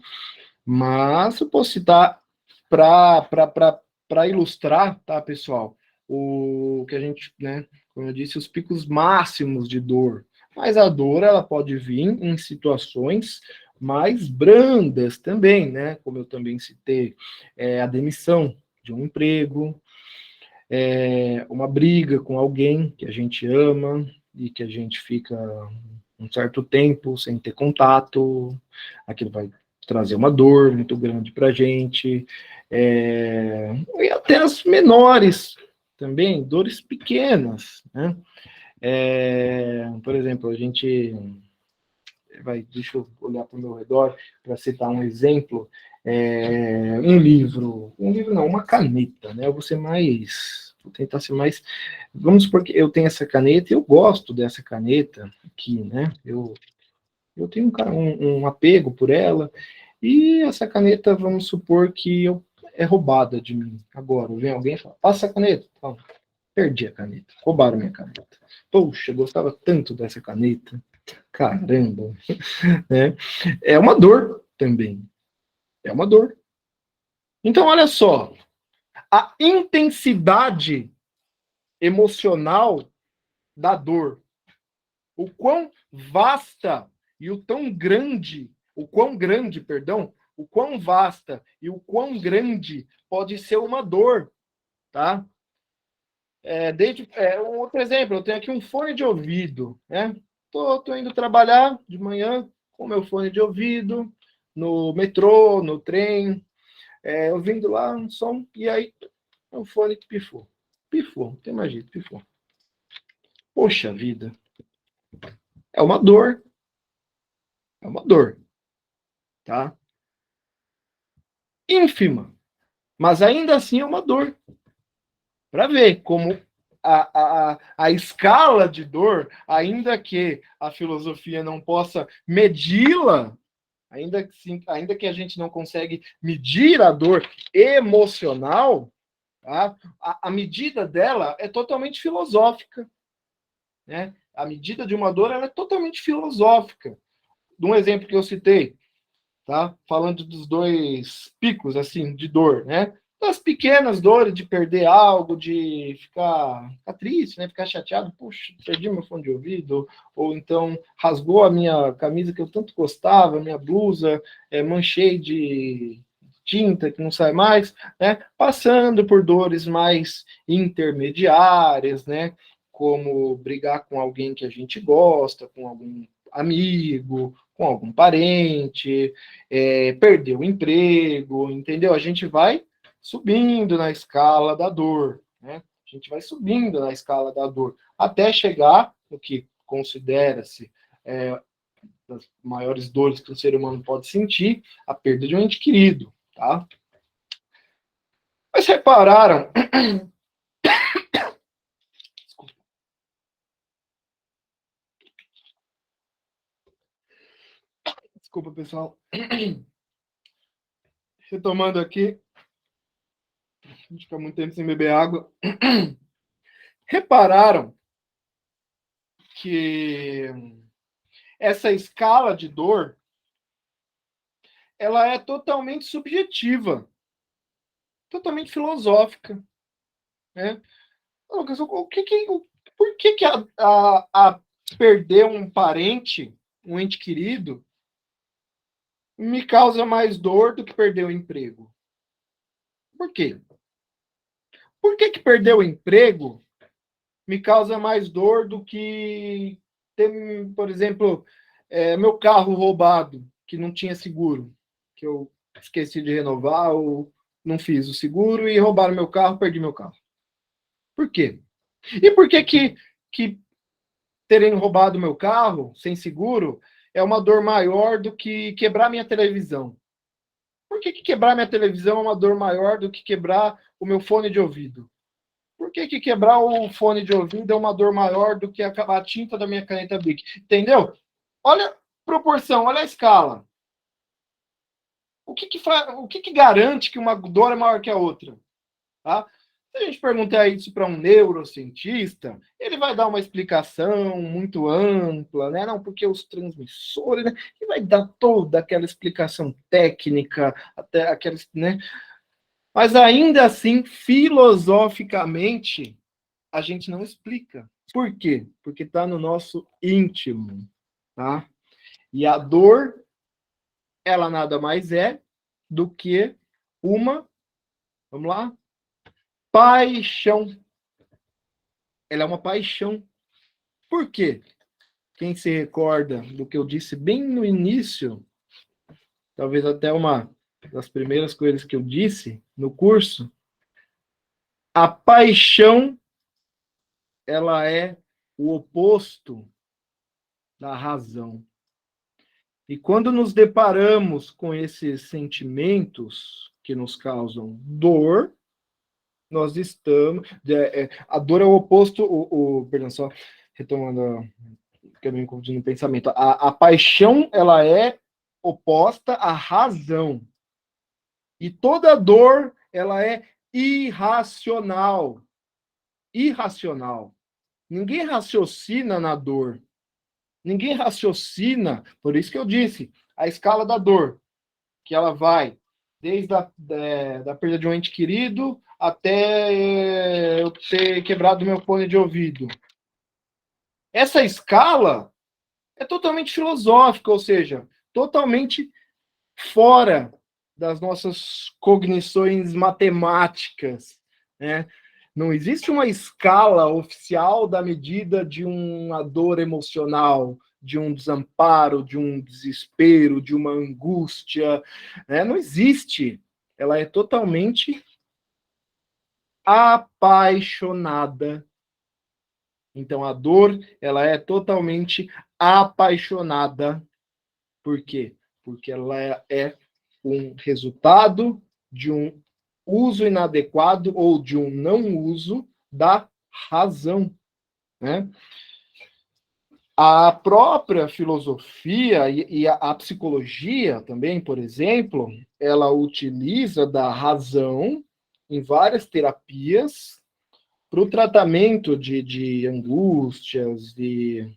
Mas eu posso citar para ilustrar, tá, pessoal? O que a gente, né? Como eu disse, os picos máximos de dor. Mas a dor, ela pode vir em situações mais brandas também, né? Como eu também citei, a demissão de um emprego, uma briga com alguém que a gente ama e que a gente fica um certo tempo sem ter contato, aquilo vai trazer uma dor muito grande para a gente, e até as menores também, dores pequenas, né? Por exemplo, a gente deixa eu olhar para o meu redor para citar um exemplo, um livro não, uma caneta, né? Vou tentar ser mais, vamos supor que eu tenho essa caneta, eu gosto dessa caneta aqui, né? Eu tenho um apego por ela, e essa caneta, vamos supor que é roubada de mim. Agora, vem alguém e fala, passa a caneta. Fala, perdi a caneta, roubaram minha caneta. Poxa, eu gostava tanto dessa caneta. Caramba, né? É uma dor também. É uma dor. Então, olha só, a intensidade emocional da dor, o quão vasta e o quão vasta e o quão grande pode ser uma dor, tá? Um outro exemplo, eu tenho aqui um fone de ouvido, né? Tô indo trabalhar de manhã com meu fone de ouvido, no metrô, no trem, ouvindo lá um som, e aí o fone pifou. Pifou, não tem mais jeito, pifou. Poxa vida, é uma dor, é uma dor, tá? Ínfima, mas ainda assim é uma dor. Para ver como a escala de dor, ainda que a filosofia não possa medi-la, ainda que a gente não consegue medir a dor emocional, tá? A medida dela é totalmente filosófica, né? A medida de uma dor ela é totalmente filosófica. De um exemplo que eu citei, tá? Falando dos dois picos assim de dor, né? Das pequenas dores de perder algo, de ficar triste, né? Ficar chateado, puxa, perdi meu fone de ouvido, ou então rasgou a minha camisa que eu tanto gostava, minha blusa, manchei de tinta que não sai mais, né? Passando por dores mais intermediárias, né? Como brigar com alguém que a gente gosta, com algum amigo, com algum parente, perder o emprego, entendeu? A gente vai subindo na escala da dor, né? A gente vai subindo na escala da dor, até chegar no que considera-se das maiores dores que o ser humano pode sentir, a perda de um ente querido, tá? Mas repararam? Desculpa. Desculpa, pessoal. Retomando aqui, a gente fica muito tempo sem beber água. Repararam que essa escala de dor ela é totalmente subjetiva, totalmente filosófica, né? Lucas, por que a perder um parente, um ente querido, me causa mais dor do que perder o emprego? Por quê? Por que perder o emprego me causa mais dor do que ter, por exemplo, meu carro roubado, que não tinha seguro, que eu esqueci de renovar ou não fiz o seguro e roubaram meu carro, perdi meu carro. Por quê? E por que terem roubado meu carro sem seguro é uma dor maior do que quebrar minha televisão? Por que quebrar minha televisão é uma dor maior do que quebrar o meu fone de ouvido? Por que quebrar o fone de ouvido é uma dor maior do que a tinta da minha caneta Bic? Entendeu? Olha a proporção, olha a escala. O que garante que uma dor é maior que a outra? Tá? Se a gente perguntar isso para um neurocientista, ele vai dar uma explicação muito ampla, né? Não, porque os transmissores, né? E vai dar toda aquela explicação técnica, até aqueles, né? Mas ainda assim, filosoficamente, a gente não explica. Por quê? Porque está no nosso íntimo, tá? E a dor, ela nada mais é do que uma, vamos lá, paixão. Ela é uma paixão. Por quê? Quem se recorda do que eu disse bem no início, talvez até uma das primeiras coisas que eu disse no curso, a paixão, ela é o oposto da razão. E quando nos deparamos com esses sentimentos que nos causam dor, nós estamos. A dor é o oposto, perdão, só retomando, que eu me confundi no pensamento. A paixão, ela é oposta à razão. E toda dor, ela é irracional. Irracional. Ninguém raciocina na dor. Ninguém raciocina, por isso que eu disse, a escala da dor, que ela vai desde da perda de um ente querido até eu ter quebrado meu fone de ouvido. Essa escala é totalmente filosófica, ou seja, totalmente fora das nossas cognições matemáticas, né? Não existe uma escala oficial da medida de uma dor emocional, de um desamparo, de um desespero, de uma angústia, né? Não existe. Ela é totalmente apaixonada. Então a dor, ela é totalmente apaixonada. Por quê? Porque ela é um resultado de um uso inadequado ou de um não uso da razão, né? A própria filosofia e a psicologia também, por exemplo, ela utiliza da razão em várias terapias para o tratamento de angústias, de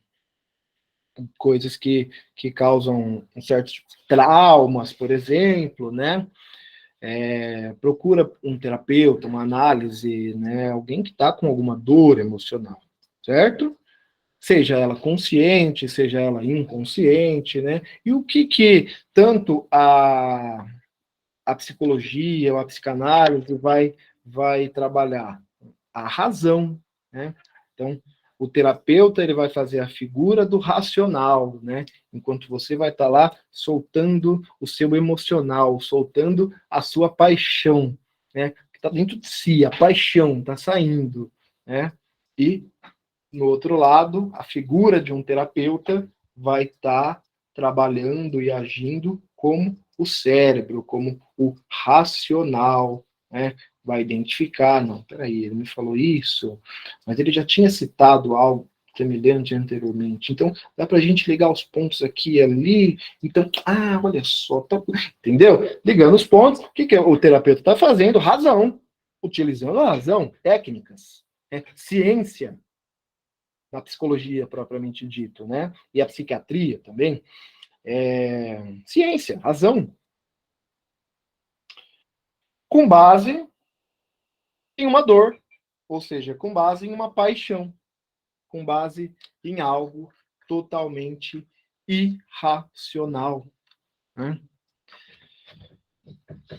coisas que causam certos traumas, por exemplo, né? Procura um terapeuta, uma análise, né? Alguém que está com alguma dor emocional, certo? Seja ela consciente, seja ela inconsciente, né? E o que tanto a psicologia ou a psicanálise vai trabalhar? A razão, né? Então, o terapeuta ele vai fazer a figura do racional, né? Enquanto você vai estar lá soltando o seu emocional, soltando a sua paixão, né? Que está dentro de si, a paixão está saindo, né? E no outro lado, a figura de um terapeuta vai estar trabalhando e agindo como o cérebro, como o racional, né? Vai identificar, não, peraí, ele me falou isso, mas ele já tinha citado algo semelhante anteriormente. Então, dá para a gente ligar os pontos aqui e ali. Então, olha só, tá, entendeu? Ligando os pontos, o que o terapeuta está fazendo? Razão, utilizando a razão, técnicas, ciência, na psicologia propriamente dito, né? E a psiquiatria também. Ciência, razão, com base em uma dor, ou seja, com base em uma paixão, com base em algo totalmente irracional, né?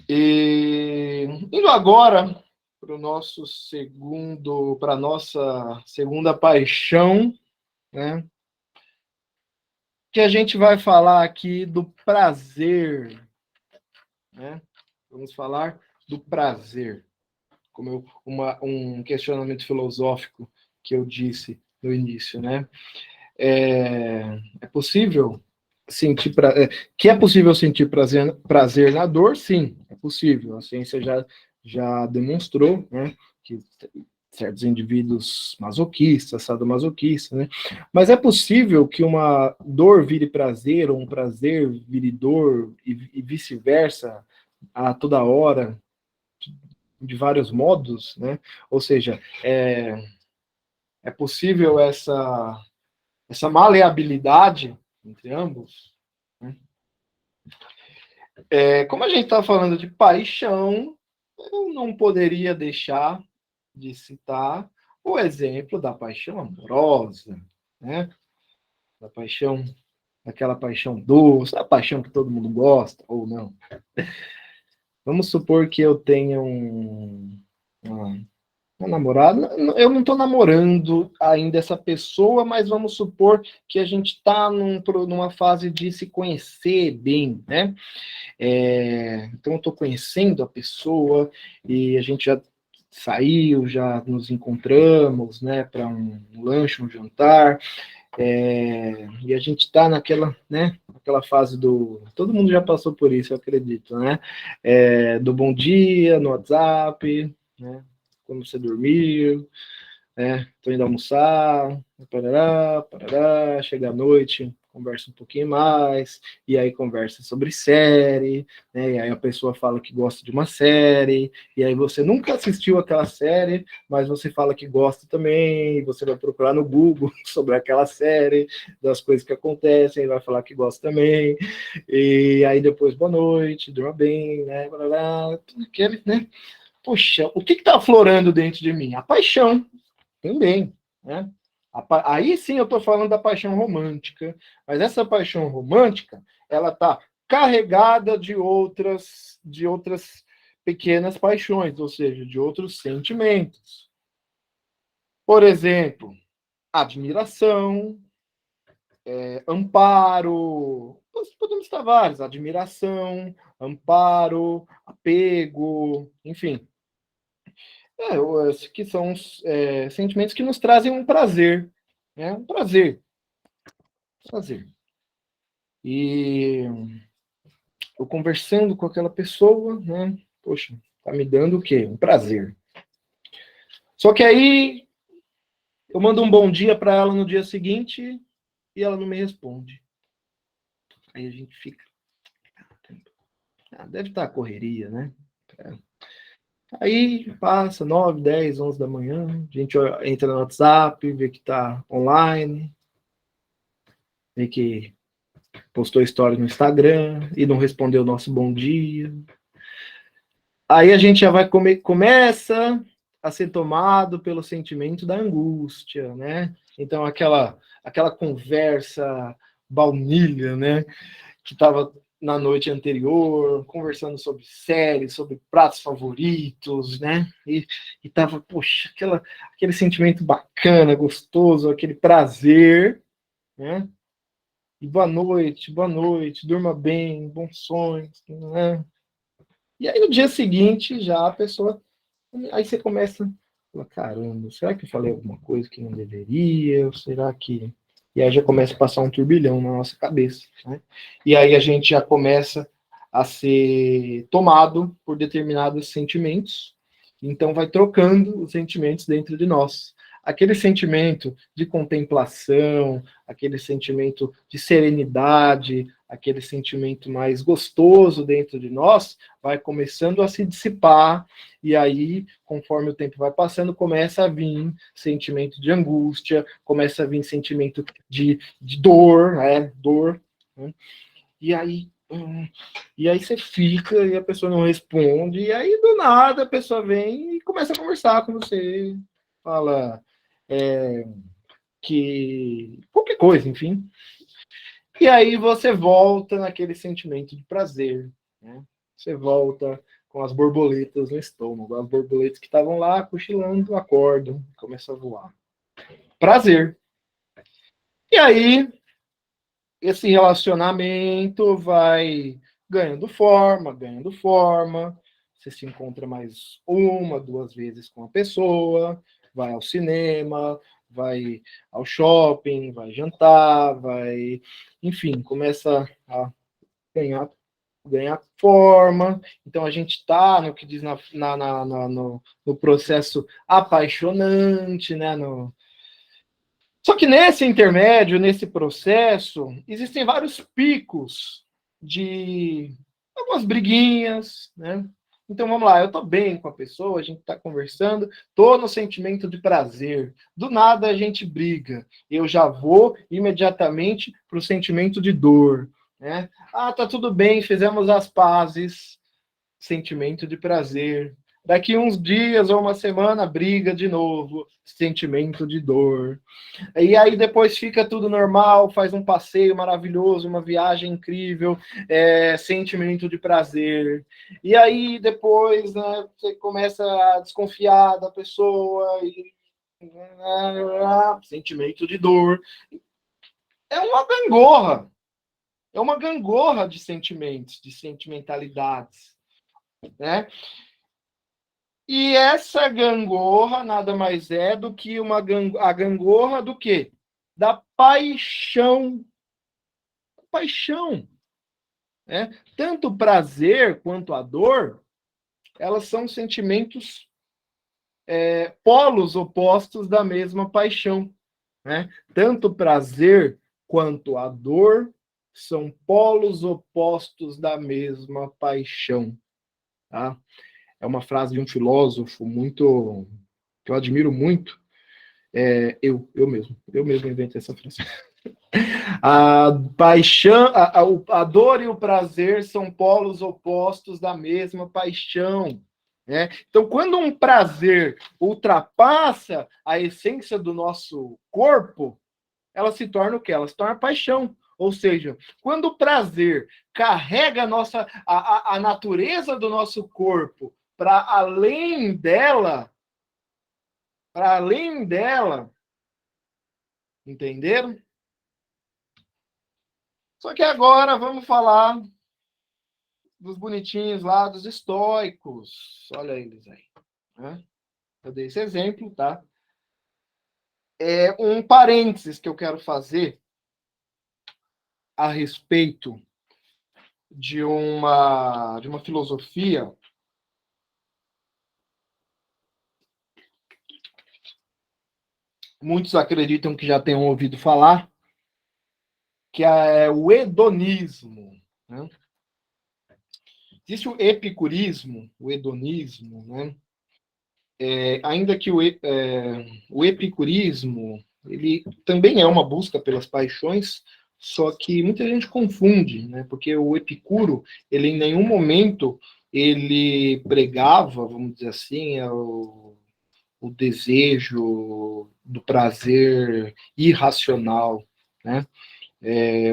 E indo agora para nossa segunda paixão, né? Que a gente vai falar aqui do prazer, né? Vamos falar do prazer, como um questionamento filosófico que eu disse no início, né? É possível sentir que é possível sentir prazer na dor? Sim, é possível. A ciência já demonstrou, né, que certos indivíduos masoquistas, sadomasoquistas, né? Mas é possível que uma dor vire prazer ou um prazer vire dor e vice-versa a toda hora, de vários modos, né? Ou seja, é possível essa maleabilidade entre ambos, né? Como a gente está falando de paixão, eu não poderia deixar de citar o exemplo da paixão amorosa, né? Da paixão, daquela paixão doce, da paixão que todo mundo gosta, ou não. Vamos supor que eu tenha uma namorada. Eu não estou namorando ainda essa pessoa, mas vamos supor que a gente está numa fase de se conhecer bem, né? Então, eu estou conhecendo a pessoa e a gente já saiu, já nos encontramos, né, para um lanche, um jantar, e a gente está naquela, né, aquela fase do... Todo mundo já passou por isso, eu acredito, né? Do bom dia no WhatsApp, né? Quando você dormiu, tô indo almoçar, parará, parará, chega à noite, conversa um pouquinho mais, e aí conversa sobre série, né? E aí a pessoa fala que gosta de uma série, e aí você nunca assistiu aquela série, mas você fala que gosta também, e você vai procurar no Google sobre aquela série, das coisas que acontecem, vai falar que gosta também, e aí depois, boa noite, durma bem, né? Parará, tudo aquele, né? Poxa, o que está aflorando dentro de mim? A paixão também, né? Aí sim eu estou falando da paixão romântica, mas essa paixão romântica, ela está carregada de outras pequenas paixões, ou seja, de outros sentimentos. Por exemplo, admiração, amparo, podemos estar vários, admiração, amparo, apego, enfim. Que são sentimentos que nos trazem um prazer, né? Um prazer, prazer. E eu conversando com aquela pessoa, né? Poxa, tá me dando o quê? Um prazer. Só que aí eu mando um bom dia para ela no dia seguinte e ela não me responde. Aí a gente fica, deve estar a correria, né? Aí passa 9, 10, 11 da manhã, a gente entra no WhatsApp, vê que tá online, vê que postou história no Instagram e não respondeu o nosso bom dia. Aí a gente já vai começa a ser tomado pelo sentimento da angústia, né? Então aquela conversa baunilha, né? Que estava na noite anterior, conversando sobre séries, sobre pratos favoritos, né? E tava, poxa, aquele sentimento bacana, gostoso, aquele prazer, né? E boa noite, durma bem, bons sonhos, né? E aí no dia seguinte já a pessoa, aí você começa a falar, caramba, será que eu falei alguma coisa que não deveria? Ou será que... E aí já começa a passar um turbilhão na nossa cabeça, né? E aí a gente já começa a ser tomado por determinados sentimentos, então vai trocando os sentimentos dentro de nós. Aquele sentimento de contemplação, aquele sentimento de serenidade, aquele sentimento mais gostoso dentro de nós, vai começando a se dissipar, e aí, conforme o tempo vai passando, começa a vir sentimento de angústia, começa a vir sentimento de dor, né? Dor, né? E aí, e aí você fica e a pessoa não responde, e aí do nada a pessoa vem e começa a conversar com você, fala que qualquer coisa, enfim. E aí você volta naquele sentimento de prazer, né? Você volta com as borboletas no estômago, as borboletas que estavam lá cochilando, acordam, começam a voar. Prazer. E aí esse relacionamento vai ganhando forma. Você se encontra mais uma, duas vezes com a pessoa, vai ao cinema, vai ao shopping, vai jantar, vai, enfim, começa a ganhar forma. Então a gente está no que diz no processo apaixonante, né? Só que nesse intermédio, nesse processo, existem vários picos de algumas briguinhas, né? Então vamos lá, eu estou bem com a pessoa, a gente está conversando, estou no sentimento de prazer. Do nada a gente briga. Eu já vou imediatamente para o sentimento de dor, né? Ah, tá tudo bem, fizemos as pazes. Sentimento de prazer. Daqui uns dias ou uma semana, briga de novo, sentimento de dor. E aí depois fica tudo normal, faz um passeio maravilhoso, uma viagem incrível, sentimento de prazer. E aí depois, né, você começa a desconfiar da pessoa e sentimento de dor. É uma gangorra. É uma gangorra de sentimentos, de sentimentalidades, né? E essa gangorra nada mais é do que a gangorra do quê? Da paixão. Paixão, né? Tanto o prazer quanto a dor, elas são sentimentos polos opostos da mesma paixão, né? Tanto o prazer quanto a dor são polos opostos da mesma paixão, tá? É uma frase de um filósofo muito que eu admiro muito. Eu mesmo inventei essa frase. A paixão, a dor e o prazer são polos opostos da mesma paixão. Né? Então, quando um prazer ultrapassa a essência do nosso corpo, ela se torna o quê? Ela se torna paixão. Ou seja, quando o prazer carrega a natureza do nosso corpo para além dela, entenderam? Só que agora vamos falar dos bonitinhos lá, dos estoicos. Olha eles aí. Né? Eu dei esse exemplo, tá? É um parênteses que eu quero fazer a respeito de uma filosofia muitos acreditam que já tenham ouvido falar, que é o hedonismo. Né? Existe o epicurismo, o hedonismo, né? Ainda que o epicurismo ele também é uma busca pelas paixões, só que muita gente confunde, né? Porque o Epicuro, ele em nenhum momento ele pregava, vamos dizer assim, o desejo do prazer irracional, né?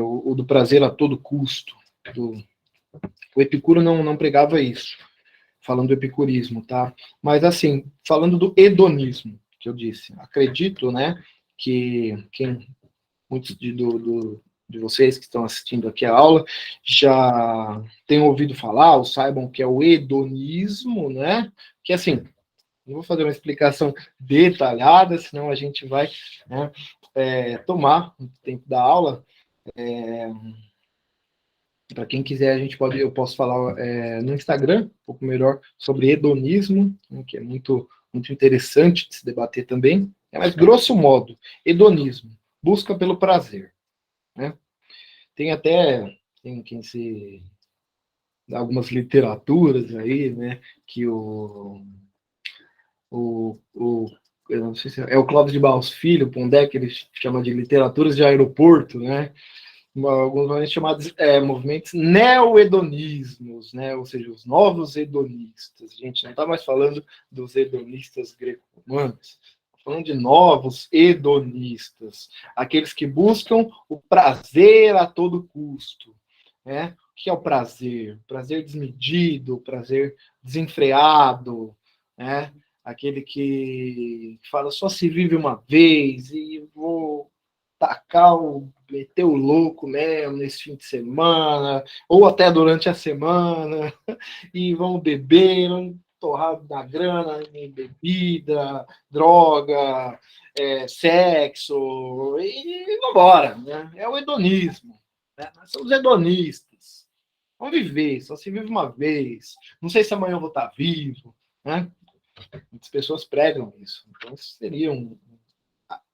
O do prazer a todo custo. O Epicuro não pregava isso, falando do epicurismo, tá? Mas, assim, falando do hedonismo, que eu disse, acredito, né, que muitos de vocês que estão assistindo aqui a aula já tenham ouvido falar, ou saibam que é o hedonismo, né? Que, assim, não vou fazer uma explicação detalhada, senão a gente vai, né, tomar muito tempo da aula. Para quem quiser, eu posso falar no Instagram um pouco melhor sobre hedonismo, né, que é muito interessante de se debater também. Mas, grosso modo, hedonismo, busca pelo prazer. Né? Tem quem se dá algumas literaturas aí, né, que o eu não sei se é o Clóvis de Barros Filho, Pondé, que ele chama de literaturas de aeroporto, né? Alguns movimentos chamados movimentos neo-hedonismos, né? Ou seja, os novos hedonistas. A gente não está mais falando dos hedonistas greco-romanos, falando de novos hedonistas, aqueles que buscam o prazer a todo custo. Né? O que é o prazer? Prazer desmedido, prazer desenfreado, né? Aquele que fala só se vive uma vez e vou meter o louco mesmo nesse fim de semana, ou até durante a semana, e vão beber, vão torrar na grana, em bebida, droga, sexo, e vambora, né? É o hedonismo. Né? Nós somos hedonistas. Vamos viver, só se vive uma vez. Não sei se amanhã eu vou estar vivo, né? Muitas pessoas pregam isso. Então, isso seria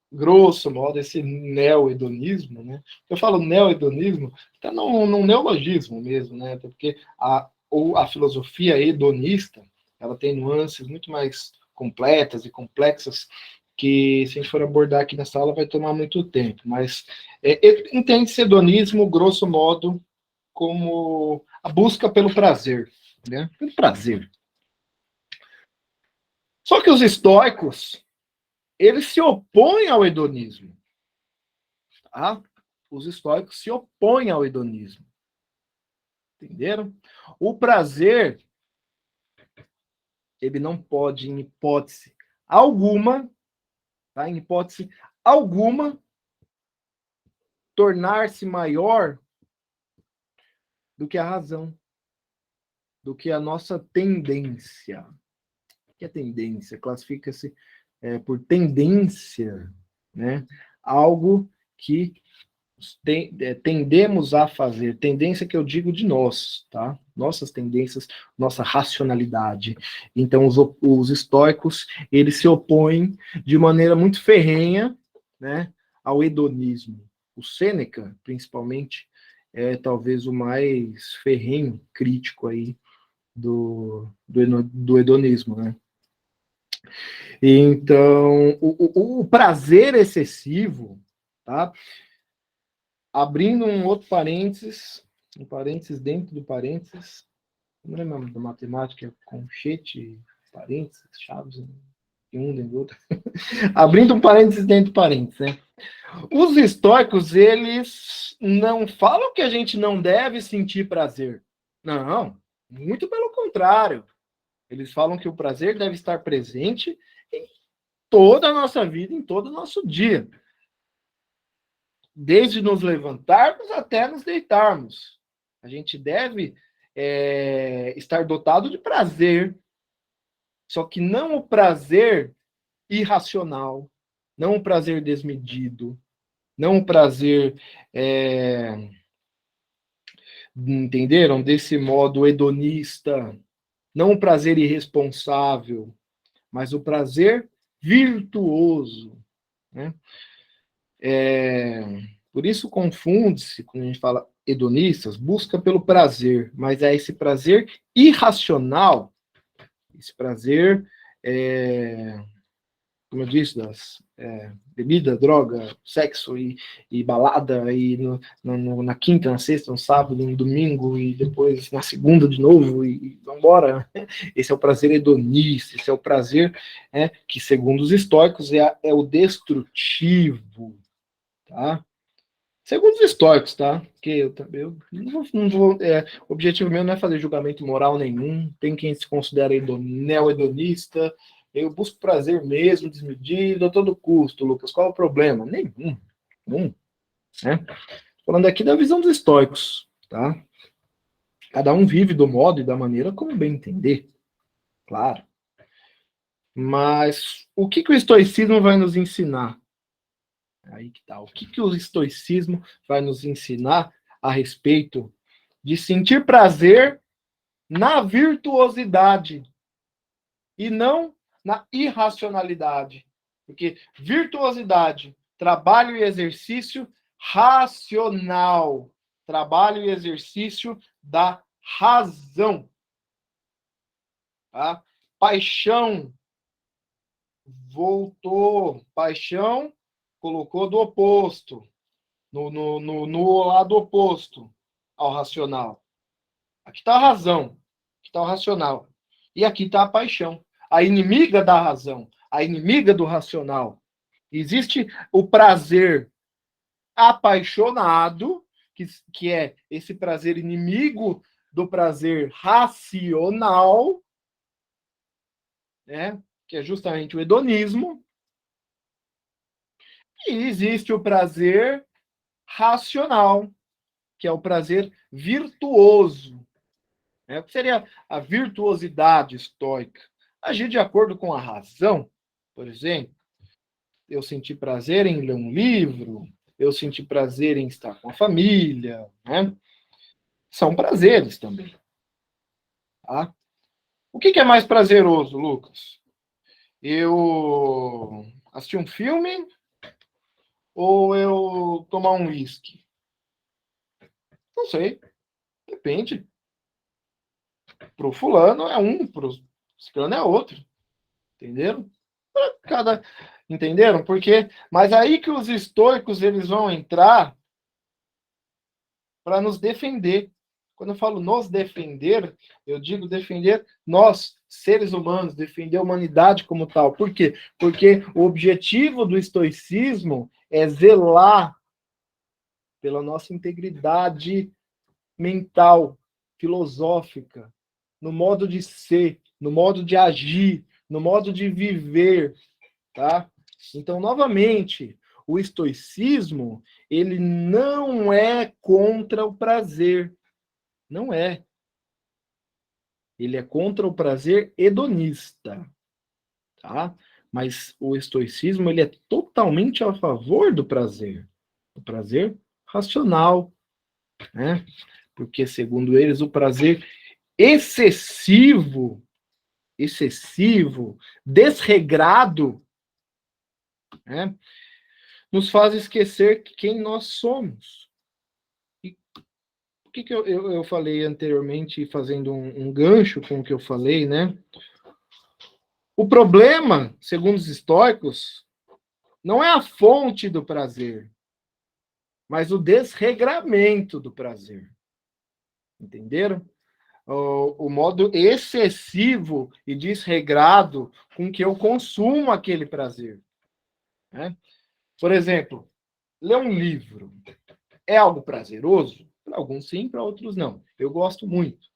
grosso modo, esse neo-hedonismo, né? Eu falo neo-hedonismo, está num neologismo mesmo, né? Porque a filosofia hedonista, ela tem nuances muito mais completas e complexas que, se a gente for abordar aqui nessa aula, vai tomar muito tempo. Mas entende-se hedonismo, grosso modo, como a busca pelo prazer, né? Pelo prazer. Só que os estoicos, eles se opõem ao hedonismo. Tá? Os estoicos se opõem ao hedonismo. Entenderam? O prazer, ele não pode, em hipótese alguma, tá? Em hipótese alguma, tornar-se maior do que a razão, do que a nossa tendência. O que é tendência? Classifica-se por tendência, né? Algo que tendemos a fazer. Tendência que eu digo de nós, tá? Nossas tendências, nossa racionalidade. Então, os estoicos, eles se opõem de maneira muito ferrenha, né, ao hedonismo. O Sêneca, principalmente, é talvez o mais ferrenho crítico aí do hedonismo, né? Então, o prazer excessivo, tá? Abrindo um outro parênteses, um parênteses dentro do parênteses, não lembro da matemática, conchete, parênteses, chaves, um dentro do outro. Abrindo um parênteses dentro do parênteses, né? Os estoicos, eles não falam que a gente não deve sentir prazer. Não, muito pelo contrário. Eles falam que o prazer deve estar presente em toda a nossa vida, em todo o nosso dia. Desde nos levantarmos até nos deitarmos. A gente deve estar dotado de prazer, só que não o prazer irracional, não o prazer desmedido, não o prazer, entenderam? Desse modo hedonista, não o prazer irresponsável, mas o prazer virtuoso, né? Por isso confunde-se, quando a gente fala hedonistas, busca pelo prazer, mas é esse prazer irracional, esse prazer, como eu disse, das bebida, droga, sexo e balada, e na quinta, na sexta, no sábado, no domingo, e depois na segunda de novo, e vambora. Esse é o prazer hedonista, esse é o prazer que, segundo os estoicos, é o destrutivo, tá? Segundo os estoicos, tá? Porque eu não vou o objetivo meu não é fazer julgamento moral nenhum. Tem quem se considera neo-hedonista. Eu busco prazer mesmo, desmedido, a todo custo, Lucas. Qual é o problema? Nenhum. Nenhum, né? Falando aqui da visão dos estoicos, tá? Cada um vive do modo e da maneira como bem entender, claro. Mas o que o estoicismo vai nos ensinar? Aí que tá. O que o estoicismo vai nos ensinar a respeito de sentir prazer na virtuosidade e não na irracionalidade? Porque virtuosidade, trabalho e exercício racional, trabalho e exercício da razão, tá? Paixão voltou, paixão colocou do oposto, no lado oposto ao racional. Aqui está a razão, aqui está o racional. E aqui está a paixão, a inimiga da razão, a inimiga do racional. Existe o prazer apaixonado, que é esse prazer inimigo do prazer racional, né? Que é justamente o hedonismo. E existe o prazer racional, que é o prazer virtuoso. O que seria a virtuosidade estoica? Agir de acordo com a razão, por exemplo. Eu senti prazer em ler um livro, eu senti prazer em estar com a família, né? São prazeres também. Tá? O que é mais prazeroso, Lucas? Eu assistir um filme ou eu tomar um uísque? Não sei, depende. Pro fulano é um, pro ciclano é outro. Entenderam? Entenderam? Porque, mas aí que os estoicos eles vão entrar para nos defender. Quando eu falo nos defender, eu digo defender nós, seres humanos, defender a humanidade como tal. Por quê? Porque o objetivo do estoicismo é zelar pela nossa integridade mental, filosófica, no modo de ser, no modo de agir, no modo de viver, tá? Então, novamente, o estoicismo, ele não é contra o prazer. Não é. Ele é contra o prazer hedonista, tá? Mas o estoicismo, ele é totalmente a favor do prazer. O prazer racional, né? Porque, segundo eles, o prazer excessivo, desregrado, né, nos faz esquecer quem nós somos. E o que eu falei anteriormente, fazendo um gancho com o que eu falei, né? O problema, segundo os estoicos, não é a fonte do prazer, mas o desregramento do prazer. Entenderam? O modo excessivo e desregrado com que eu consumo aquele prazer. Né? Por exemplo, ler um livro é algo prazeroso? Para alguns sim, para outros não. Eu gosto muito.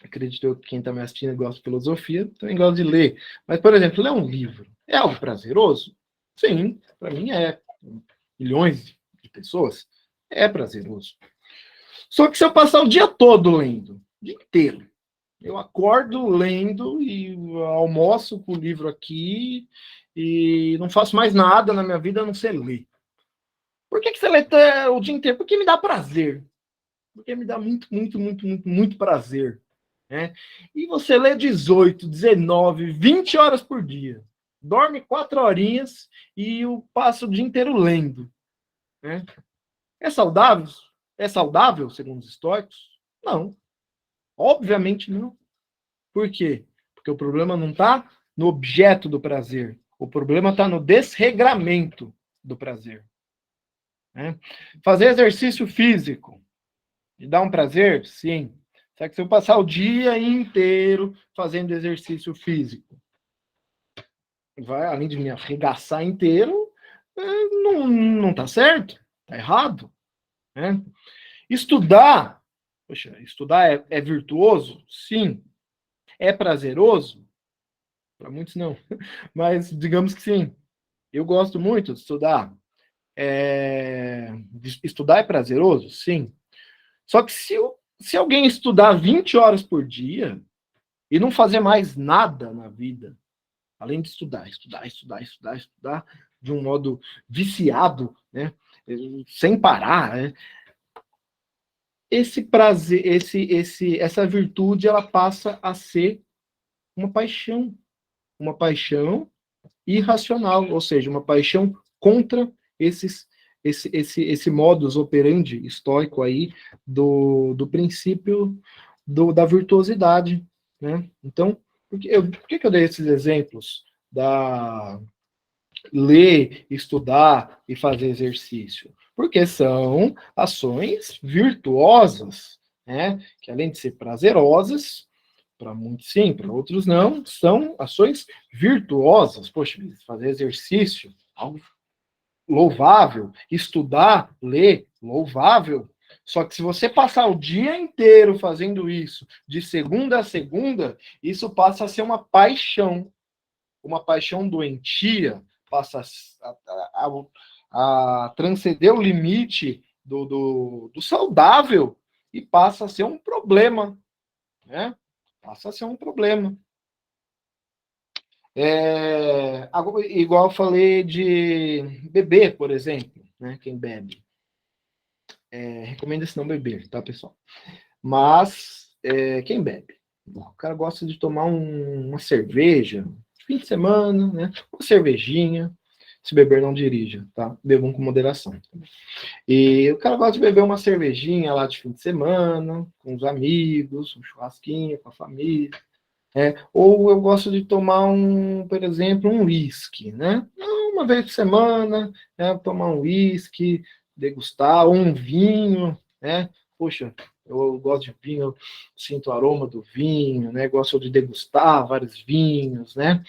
Acredito que quem está me assistindo gosta de filosofia, também gosta de ler. Mas, por exemplo, ler um livro é algo prazeroso? Sim, para mim é. Milhões de pessoas, é prazeroso. Só que se eu passar o dia todo lendo, o dia inteiro, eu acordo lendo e almoço com o livro aqui e não faço mais nada na minha vida a não ser ler. Por que você lê o dia inteiro? Porque me dá prazer. Porque me dá muito prazer. Né? E você lê 18, 19, 20 horas por dia. Dorme 4 horinhas e eu passo o dia inteiro lendo. Né? É saudável? É saudável, segundo os estoicos? Não. Obviamente não. Por quê? Porque o problema não está no objeto do prazer. O problema está no desregramento do prazer. Né? Fazer exercício físico me dá um prazer? Sim. Só que se eu passar o dia inteiro fazendo exercício físico, vai, além de me arregaçar inteiro, não está certo, está errado. Né? Estudar, poxa, estudar é virtuoso? Sim. É prazeroso? Para muitos não, mas digamos que sim. Eu gosto muito de estudar. Estudar é prazeroso? Sim. Só que se alguém estudar 20 horas por dia e não fazer mais nada na vida, além de estudar, de um modo viciado, né? Sem parar, né? Esse prazer, essa virtude, ela passa a ser uma paixão irracional, ou seja, uma paixão contra esse modus operandi estoico aí do princípio da virtuosidade, né? Então, por que eu dei esses exemplos da ler, estudar e fazer exercício? Porque são ações virtuosas, né? Que além de ser prazerosas, para muitos sim, para outros não, são ações virtuosas. Poxa, fazer exercício, algo louvável. Estudar, ler, louvável. Só que se você passar o dia inteiro fazendo isso, de segunda a segunda, isso passa a ser uma paixão doentia, passa a transcender o limite do saudável e passa a ser um problema, né? Passa a ser um problema. Igual eu falei de beber, por exemplo, né? Quem bebe. Recomenda-se não beber, tá, pessoal? Mas quem bebe? O cara gosta de tomar uma cerveja, fim de semana, né? Uma cervejinha. Se beber, não dirija, tá? Bebam com moderação. E o cara gosta de beber uma cervejinha lá de fim de semana, com os amigos, um churrasquinho com a família. Ou eu gosto de tomar por exemplo, um whisky, né? Uma vez por semana, tomar um whisky, degustar, ou um vinho, né? Poxa, eu gosto de vinho, eu sinto o aroma do vinho, né? Gosto de degustar vários vinhos, né?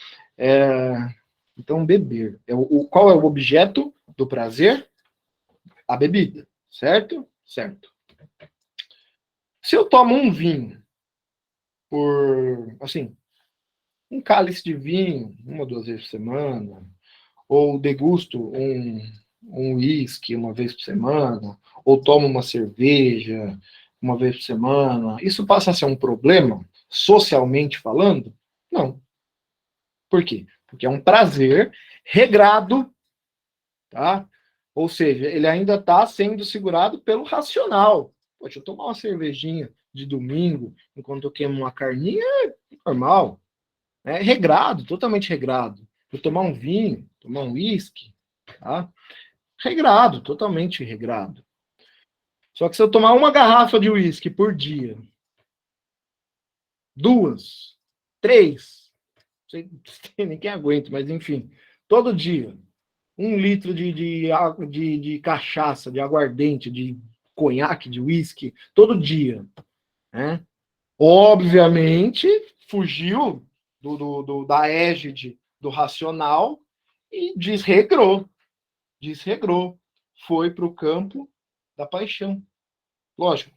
Então, beber. Qual é o objeto do prazer? A bebida, certo? Certo. Se eu tomo um vinho por, assim, um cálice de vinho, 1 ou 2 vezes por semana, ou degusto um uísque 1 vez por semana, ou tomo uma cerveja 1 vez por semana, isso passa a ser um problema, socialmente falando? Não. Por quê? Porque é um prazer regrado, tá? Ou seja, ele ainda está sendo segurado pelo racional. Poxa, eu tomar uma cervejinha de domingo, enquanto eu queimo uma carninha, é normal. É regrado, totalmente regrado. Eu tomar um vinho, tomar um uísque, tá? Regrado, totalmente regrado. Só que se eu tomar uma garrafa de uísque por dia, 2, 3, não sei nem quem aguenta, mas enfim, todo dia, 1 litro de cachaça, de aguardente, de conhaque, de uísque, todo dia, né? Obviamente, fugiu da égide do racional e desregrou, foi para o campo da paixão. Lógico,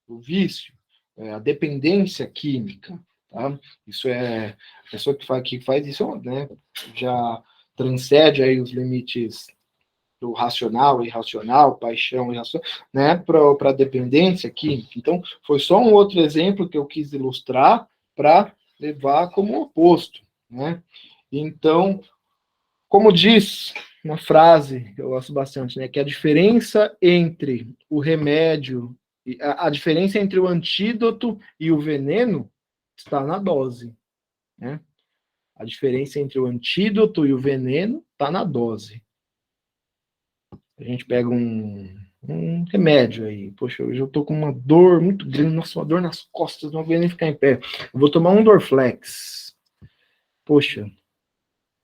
o vício, a dependência química, tá? Isso a pessoa que faz isso, né, já transcende aí os limites do racional, irracional, paixão, irracional, né, para a dependência química. Então, foi só um outro exemplo que eu quis ilustrar para levar como oposto, né? Então, como diz uma frase que eu gosto bastante, né, que a diferença entre o remédio, a diferença entre o antídoto e o veneno está na dose, né? A diferença entre o antídoto e o veneno está na dose. A gente pega um remédio aí. Poxa, hoje eu tô com uma dor muito grande, nossa, uma dor nas costas, não aguento nem ficar em pé. Eu vou tomar um Dorflex. Poxa,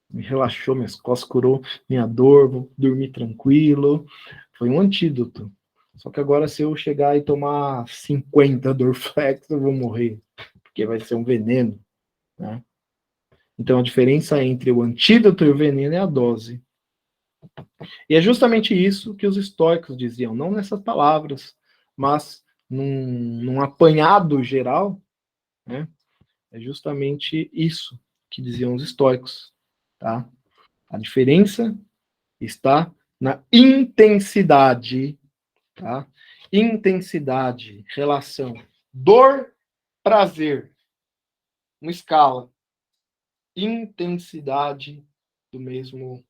me relaxou minhas costas, curou minha dor, vou dormir tranquilo. Foi um antídoto. Só que agora, se eu chegar e tomar 50 Dorflex, eu vou morrer, porque vai ser um veneno, né? Então, a diferença entre o antídoto e o veneno é a dose. E é justamente isso que os estoicos diziam, não nessas palavras, mas num apanhado geral, né? É justamente isso que diziam os estoicos, tá? A diferença está na intensidade, tá? Intensidade, relação, dor, prazer, uma escala, intensidade do mesmo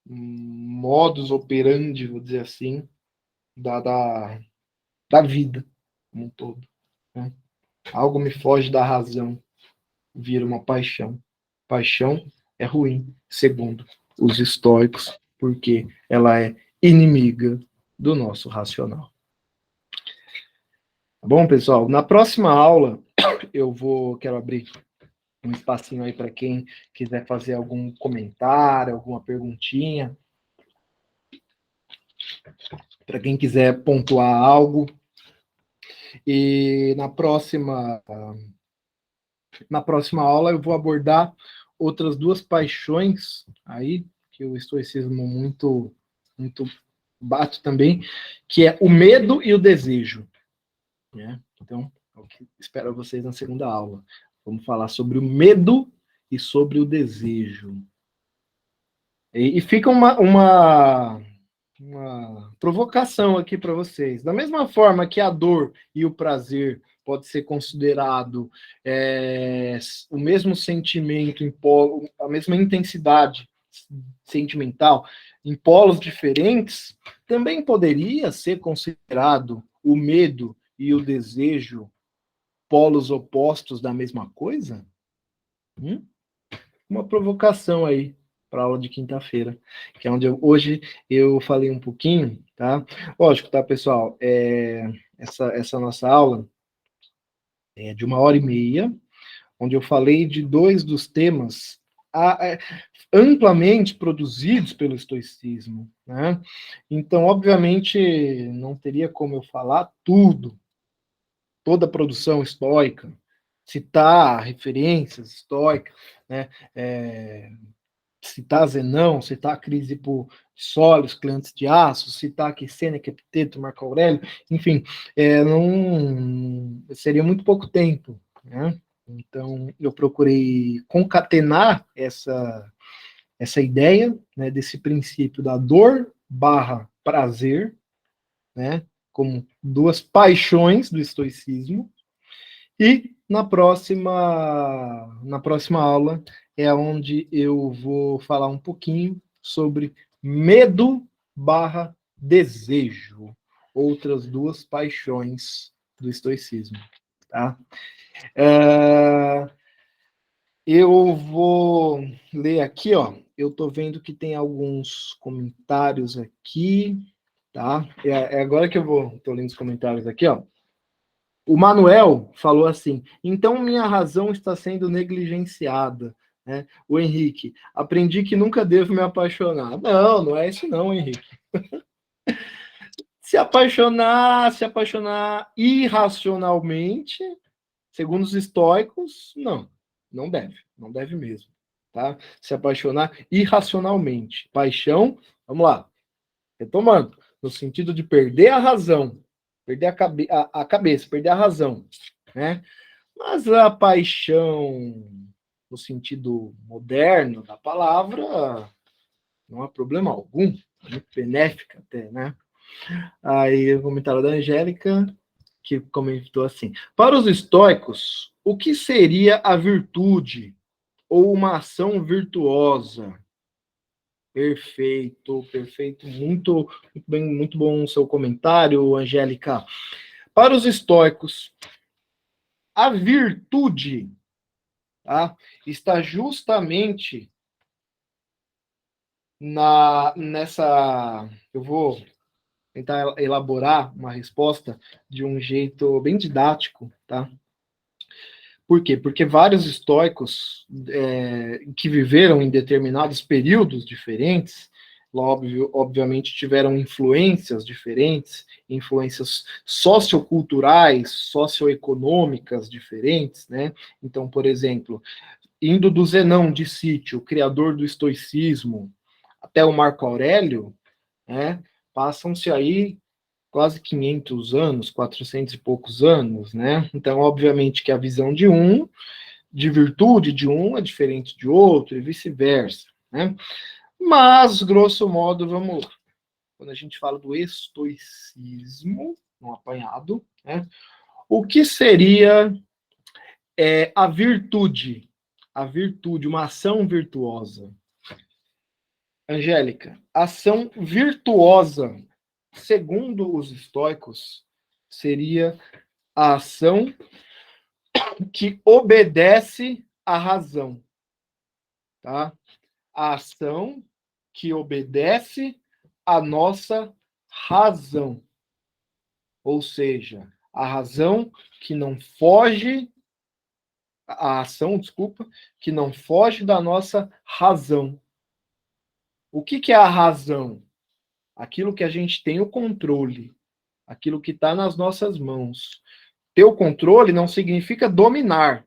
modus operandi, vou dizer assim, da vida como um todo, né? Algo me foge da razão, vira uma paixão. Paixão é ruim, segundo os estoicos, porque ela é inimiga do nosso racional. Tá bom, pessoal? Na próxima aula, quero abrir um espacinho aí para quem quiser fazer algum comentário, alguma perguntinha, para quem quiser pontuar algo. E na próxima aula eu vou abordar outras 2 paixões aí, que o estoicismo muito bate também, que é o medo e o desejo, né? Então, é o que espero vocês na segunda aula. Vamos falar sobre o medo e sobre o desejo. E fica uma provocação aqui para vocês. Da mesma forma que a dor e o prazer pode ser considerado o mesmo sentimento, a mesma intensidade sentimental em polos diferentes, também poderia ser considerado o medo e o desejo polos opostos da mesma coisa? Uma provocação aí para a aula de quinta-feira, que é onde hoje eu falei um pouquinho, tá? Lógico, tá, pessoal? Essa nossa aula é de 1 hora e meia, onde eu falei de 2 dos temas amplamente produzidos pelo estoicismo, né? Então, obviamente, não teria como eu falar tudo, toda a produção estoica, citar referências estoicas, né? Citar Zenão, citar Crisipo Sólios, Cleantes de Aço, citar aqui Sêneca, Epiteto, Marco Aurélio, enfim, não seria muito pouco tempo, né? Então, eu procurei concatenar essa ideia, né, desse princípio da dor barra prazer, né, como duas paixões do estoicismo, e na próxima aula é onde eu vou falar um pouquinho sobre medo barra desejo, outras duas paixões do estoicismo, tá? Uh, eu vou ler aqui, ó. Eu tô vendo que tem alguns comentários aqui, tá? É agora que tô lendo os comentários aqui, ó. O Manuel falou assim: então minha razão está sendo negligenciada. Né? O Henrique, aprendi que nunca devo me apaixonar. Não, não é isso não, Henrique. Se apaixonar irracionalmente, segundo os estoicos, não deve mesmo, tá? Se apaixonar irracionalmente. Paixão, vamos lá, retomando, no sentido de perder a razão, perder a cabeça, perder a razão, né? Mas a paixão, no sentido moderno da palavra, não há problema algum, muito benéfica até, né? Aí o comentário da Angélica, que comentou assim: para os estoicos, o que seria a virtude ou uma ação virtuosa? Perfeito, perfeito. Muito, muito bem, muito bom o seu comentário, Angélica. Para os estoicos, a virtude, tá, está justamente nessa. Eu vou tentar elaborar uma resposta de um jeito bem didático, tá? Por quê? Porque vários estoicos que viveram em determinados períodos diferentes, obviamente tiveram influências diferentes, influências socioculturais, socioeconômicas diferentes, né? Então, por exemplo, indo do Zenão de Sítio, criador do estoicismo, até o Marco Aurélio, né? Passam-se aí quase 500 anos, 400 e poucos anos, né? Então, obviamente que a visão de virtude de um é diferente de outro e vice-versa, né? Mas, grosso modo, vamos, quando a gente fala do estoicismo, um apanhado, né? O que seria a virtude? A virtude, uma ação virtuosa. Angélica, ação virtuosa, segundo os estoicos, seria a ação que obedece à razão, tá? A ação que obedece à nossa razão. Ou seja, a razão que não foge, a ação, desculpa, que não foge da nossa razão. O que é a razão? Aquilo que a gente tem o controle, aquilo que está nas nossas mãos. Ter o controle não significa dominar,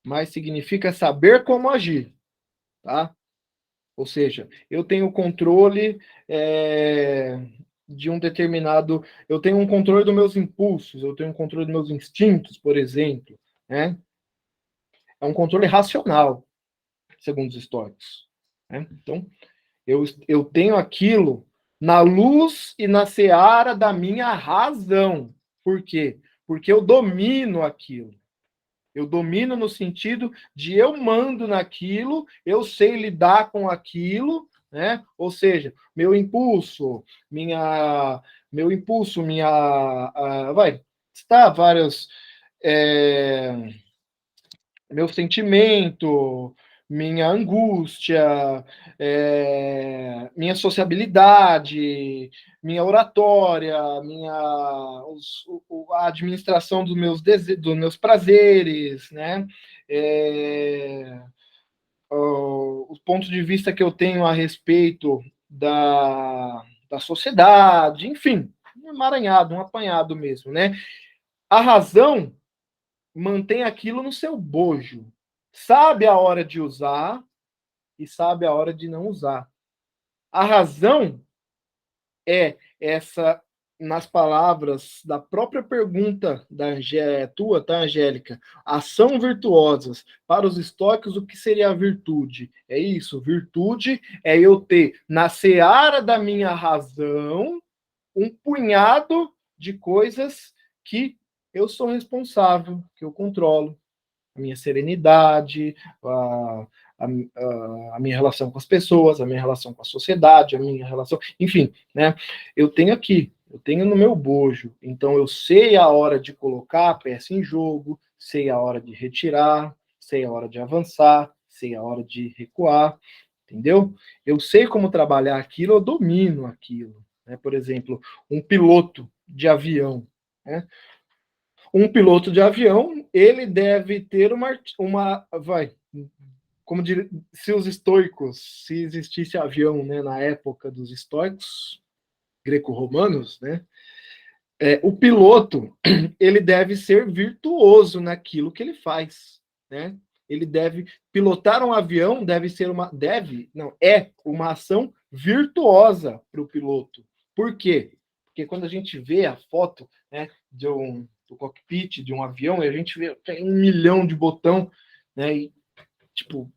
mas significa saber como agir, tá? Ou seja, eu tenho controle de um determinado. Eu tenho um controle dos meus impulsos, eu tenho um controle dos meus instintos, por exemplo. Né? É um controle racional, segundo os estoicos. Né? Então, eu tenho aquilo na luz e na seara da minha razão. Por quê? Porque eu domino aquilo. Eu domino no sentido de eu mando naquilo, eu sei lidar com aquilo, né? Ou seja, meu impulso, vai, está vários, meu sentimento, minha angústia, minha sociabilidade, minha oratória, a administração dos meus prazeres, né? ponto de vista que eu tenho a respeito da sociedade, enfim, um emaranhado, um apanhado mesmo, né? A razão mantém aquilo no seu bojo, sabe a hora de usar e sabe a hora de não usar. A razão é essa, nas palavras da própria pergunta tua, tá, Angélica? Ação virtuosas. Para os estoicos, o que seria a virtude? É isso, virtude é eu ter na seara da minha razão um punhado de coisas que eu sou responsável, que eu controlo. A minha serenidade, a minha relação com as pessoas, a minha relação com a sociedade, a minha relação, enfim, né? Eu tenho no meu bojo, então eu sei a hora de colocar a peça em jogo, sei a hora de retirar, sei a hora de avançar, sei a hora de recuar, entendeu? Eu sei como trabalhar aquilo, eu domino aquilo, né? Por exemplo, um piloto de avião, né? Um piloto de avião, ele deve ter como dizer, se os estoicos, se existisse avião, né, na época dos estoicos greco-romanos, né, o piloto, ele deve ser virtuoso naquilo que ele faz, né? Ele deve pilotar um avião, é uma ação virtuosa para o piloto. Por quê? Porque quando a gente vê a foto, né, do cockpit de um avião, e a gente vê tem 1 milhão de botão, né? E, tipo,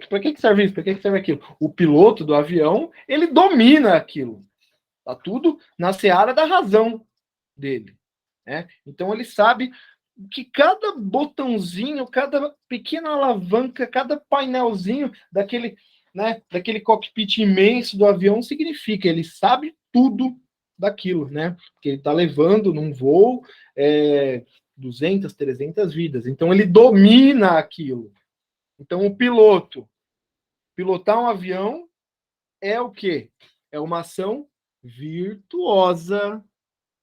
para que serve isso? Para que serve aquilo? O piloto do avião, ele domina aquilo. Tá tudo na seara da razão dele, né? Então ele sabe que cada botãozinho, cada pequena alavanca, cada painelzinho daquele, né, daquele cockpit imenso do avião significa, ele sabe tudo daquilo, né? Porque ele está levando num voo 200, 300 vidas. Então ele domina aquilo. Então o pilotar um avião é o quê? É uma ação virtuosa,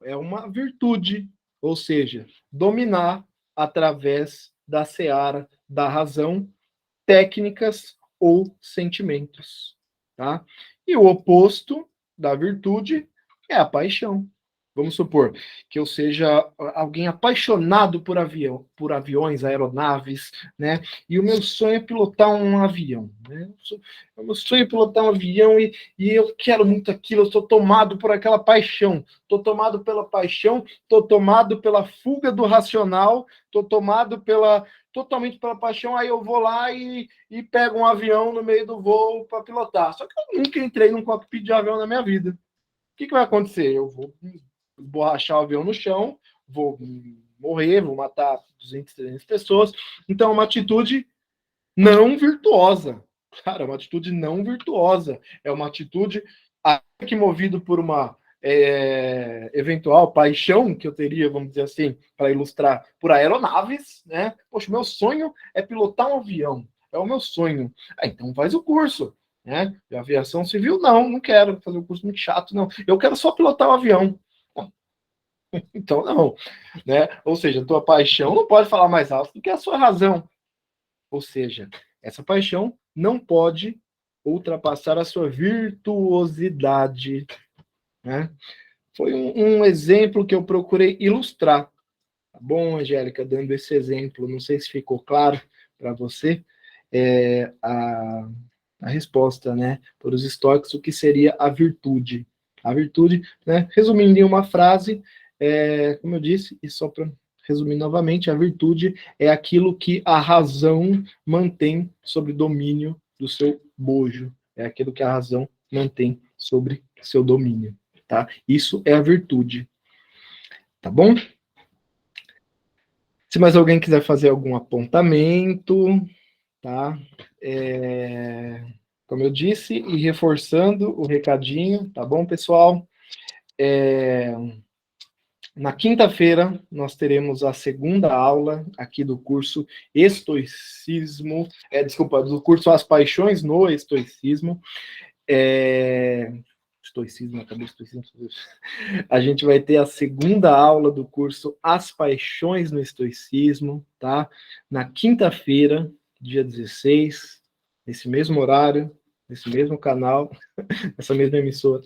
é uma virtude, ou seja, dominar através da seara da razão, técnicas ou sentimentos, tá? E o oposto da virtude é a paixão. Vamos supor que eu seja alguém apaixonado por aviões, aeronaves, né? E o meu sonho é pilotar um avião, né? O meu sonho é pilotar um avião e eu quero muito aquilo, eu estou tomado por aquela paixão, estou tomado pela paixão, estou tomado pela fuga do racional, estou tomado totalmente pela paixão, aí eu vou lá e pego um avião no meio do voo para pilotar. Só que eu nunca entrei num cockpit de avião na minha vida. O que vai acontecer? Eu vou borrachar o avião no chão, vou morrer, vou matar 200, 300 pessoas. Então, é uma atitude não virtuosa. Cara, é uma atitude não virtuosa. É uma atitude que, movido por uma eventual paixão que eu teria, vamos dizer assim, para ilustrar, por aeronaves, né? Poxa, meu sonho é pilotar um avião. É o meu sonho. Então faz o curso, né? De aviação civil, não quero fazer um curso muito chato, não. Eu quero só pilotar o avião. Então, não, né? Ou seja, a tua paixão não pode falar mais alto do que a sua razão. Ou seja, essa paixão não pode ultrapassar a sua virtuosidade, né? Foi um exemplo que eu procurei ilustrar. Tá bom, Angélica, dando esse exemplo, não sei se ficou claro para você a resposta, né? Para os estoicos, o que seria a virtude? A virtude, né? Resumindo em uma frase, como eu disse, e só para resumir novamente, a virtude é aquilo que a razão mantém sob domínio do seu bojo. É aquilo que a razão mantém sobre seu domínio, tá? Isso é a virtude, tá bom? Se mais alguém quiser fazer algum apontamento, tá? Como eu disse, e reforçando o recadinho, tá bom, pessoal? Na quinta-feira, nós teremos a segunda aula aqui do curso Estoicismo, do curso As Paixões no Estoicismo. Estoicismo, acabei estoicismo. A gente vai ter a segunda aula do curso As Paixões no Estoicismo, tá? Na quinta-feira, dia 16, nesse mesmo horário, nesse mesmo canal, nessa mesma emissora,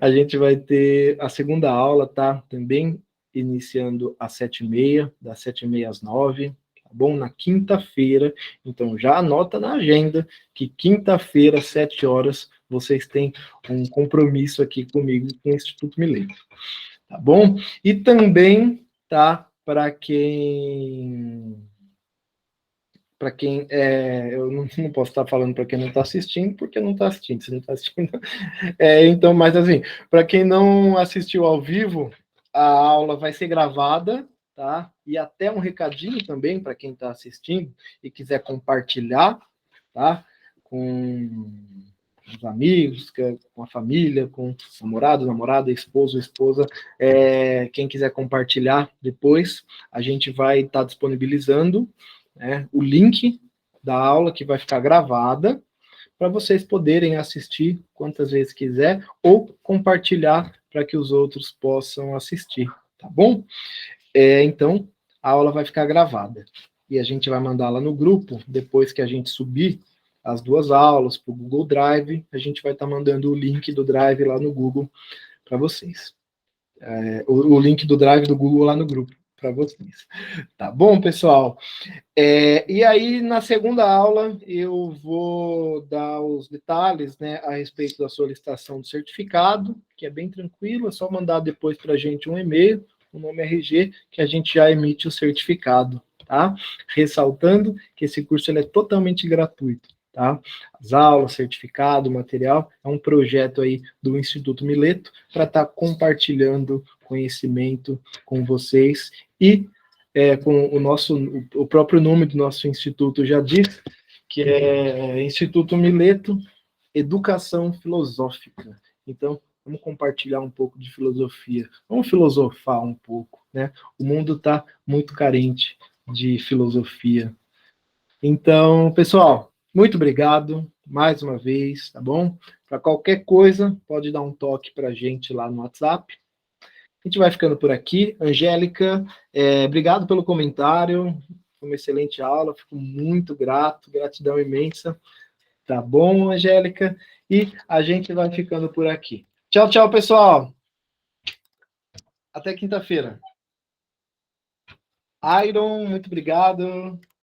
a gente vai ter a segunda aula, tá? Também iniciando às 7h30, das 7h30 às 9h, tá bom? Na quinta-feira. Então, já anota na agenda que quinta-feira, às 7h, vocês têm um compromisso aqui comigo, com o Instituto Mileto, tá bom? E também, tá? Para quem eu não posso estar falando para quem não está assistindo, porque não está assistindo, se não está assistindo. Então, mas assim, para quem não assistiu ao vivo, a aula vai ser gravada, tá? E até um recadinho também para quem está assistindo e quiser compartilhar, tá? Com os amigos, com a família, com o namorado, namorada, esposo, esposa, quem quiser compartilhar depois, a gente vai estar disponibilizando, né, o link da aula que vai ficar gravada para vocês poderem assistir quantas vezes quiser ou compartilhar para que os outros possam assistir, tá bom? Então, a aula vai ficar gravada e a gente vai mandar lá no grupo, depois que a gente subir as duas aulas para o Google Drive, a gente vai estar mandando o link do Drive lá no Google para vocês. O link do Drive do Google lá no grupo para vocês. Tá bom, pessoal? E aí, na segunda aula, eu vou dar os detalhes, né, a respeito da solicitação do certificado, que é bem tranquilo, é só mandar depois para a gente um e-mail, o nome RG, que a gente já emite o certificado, tá? Ressaltando que esse curso ele é totalmente gratuito, tá? As aulas, certificado, material, é um projeto aí do Instituto Mileto para estar compartilhando conhecimento com vocês e com o próprio nome do nosso instituto já diz, que é Instituto Mileto Educação Filosófica. Então, vamos compartilhar um pouco de filosofia, vamos filosofar um pouco, né? O mundo está muito carente de filosofia. Então, pessoal, muito obrigado mais uma vez, tá bom? Para qualquer coisa, pode dar um toque para a gente lá no WhatsApp. A gente vai ficando por aqui. Angélica, obrigado pelo comentário. Foi uma excelente aula, fico muito grato, gratidão imensa. Tá bom, Angélica? E a gente vai ficando por aqui. Tchau, tchau, pessoal. Até quinta-feira. Iron, muito obrigado.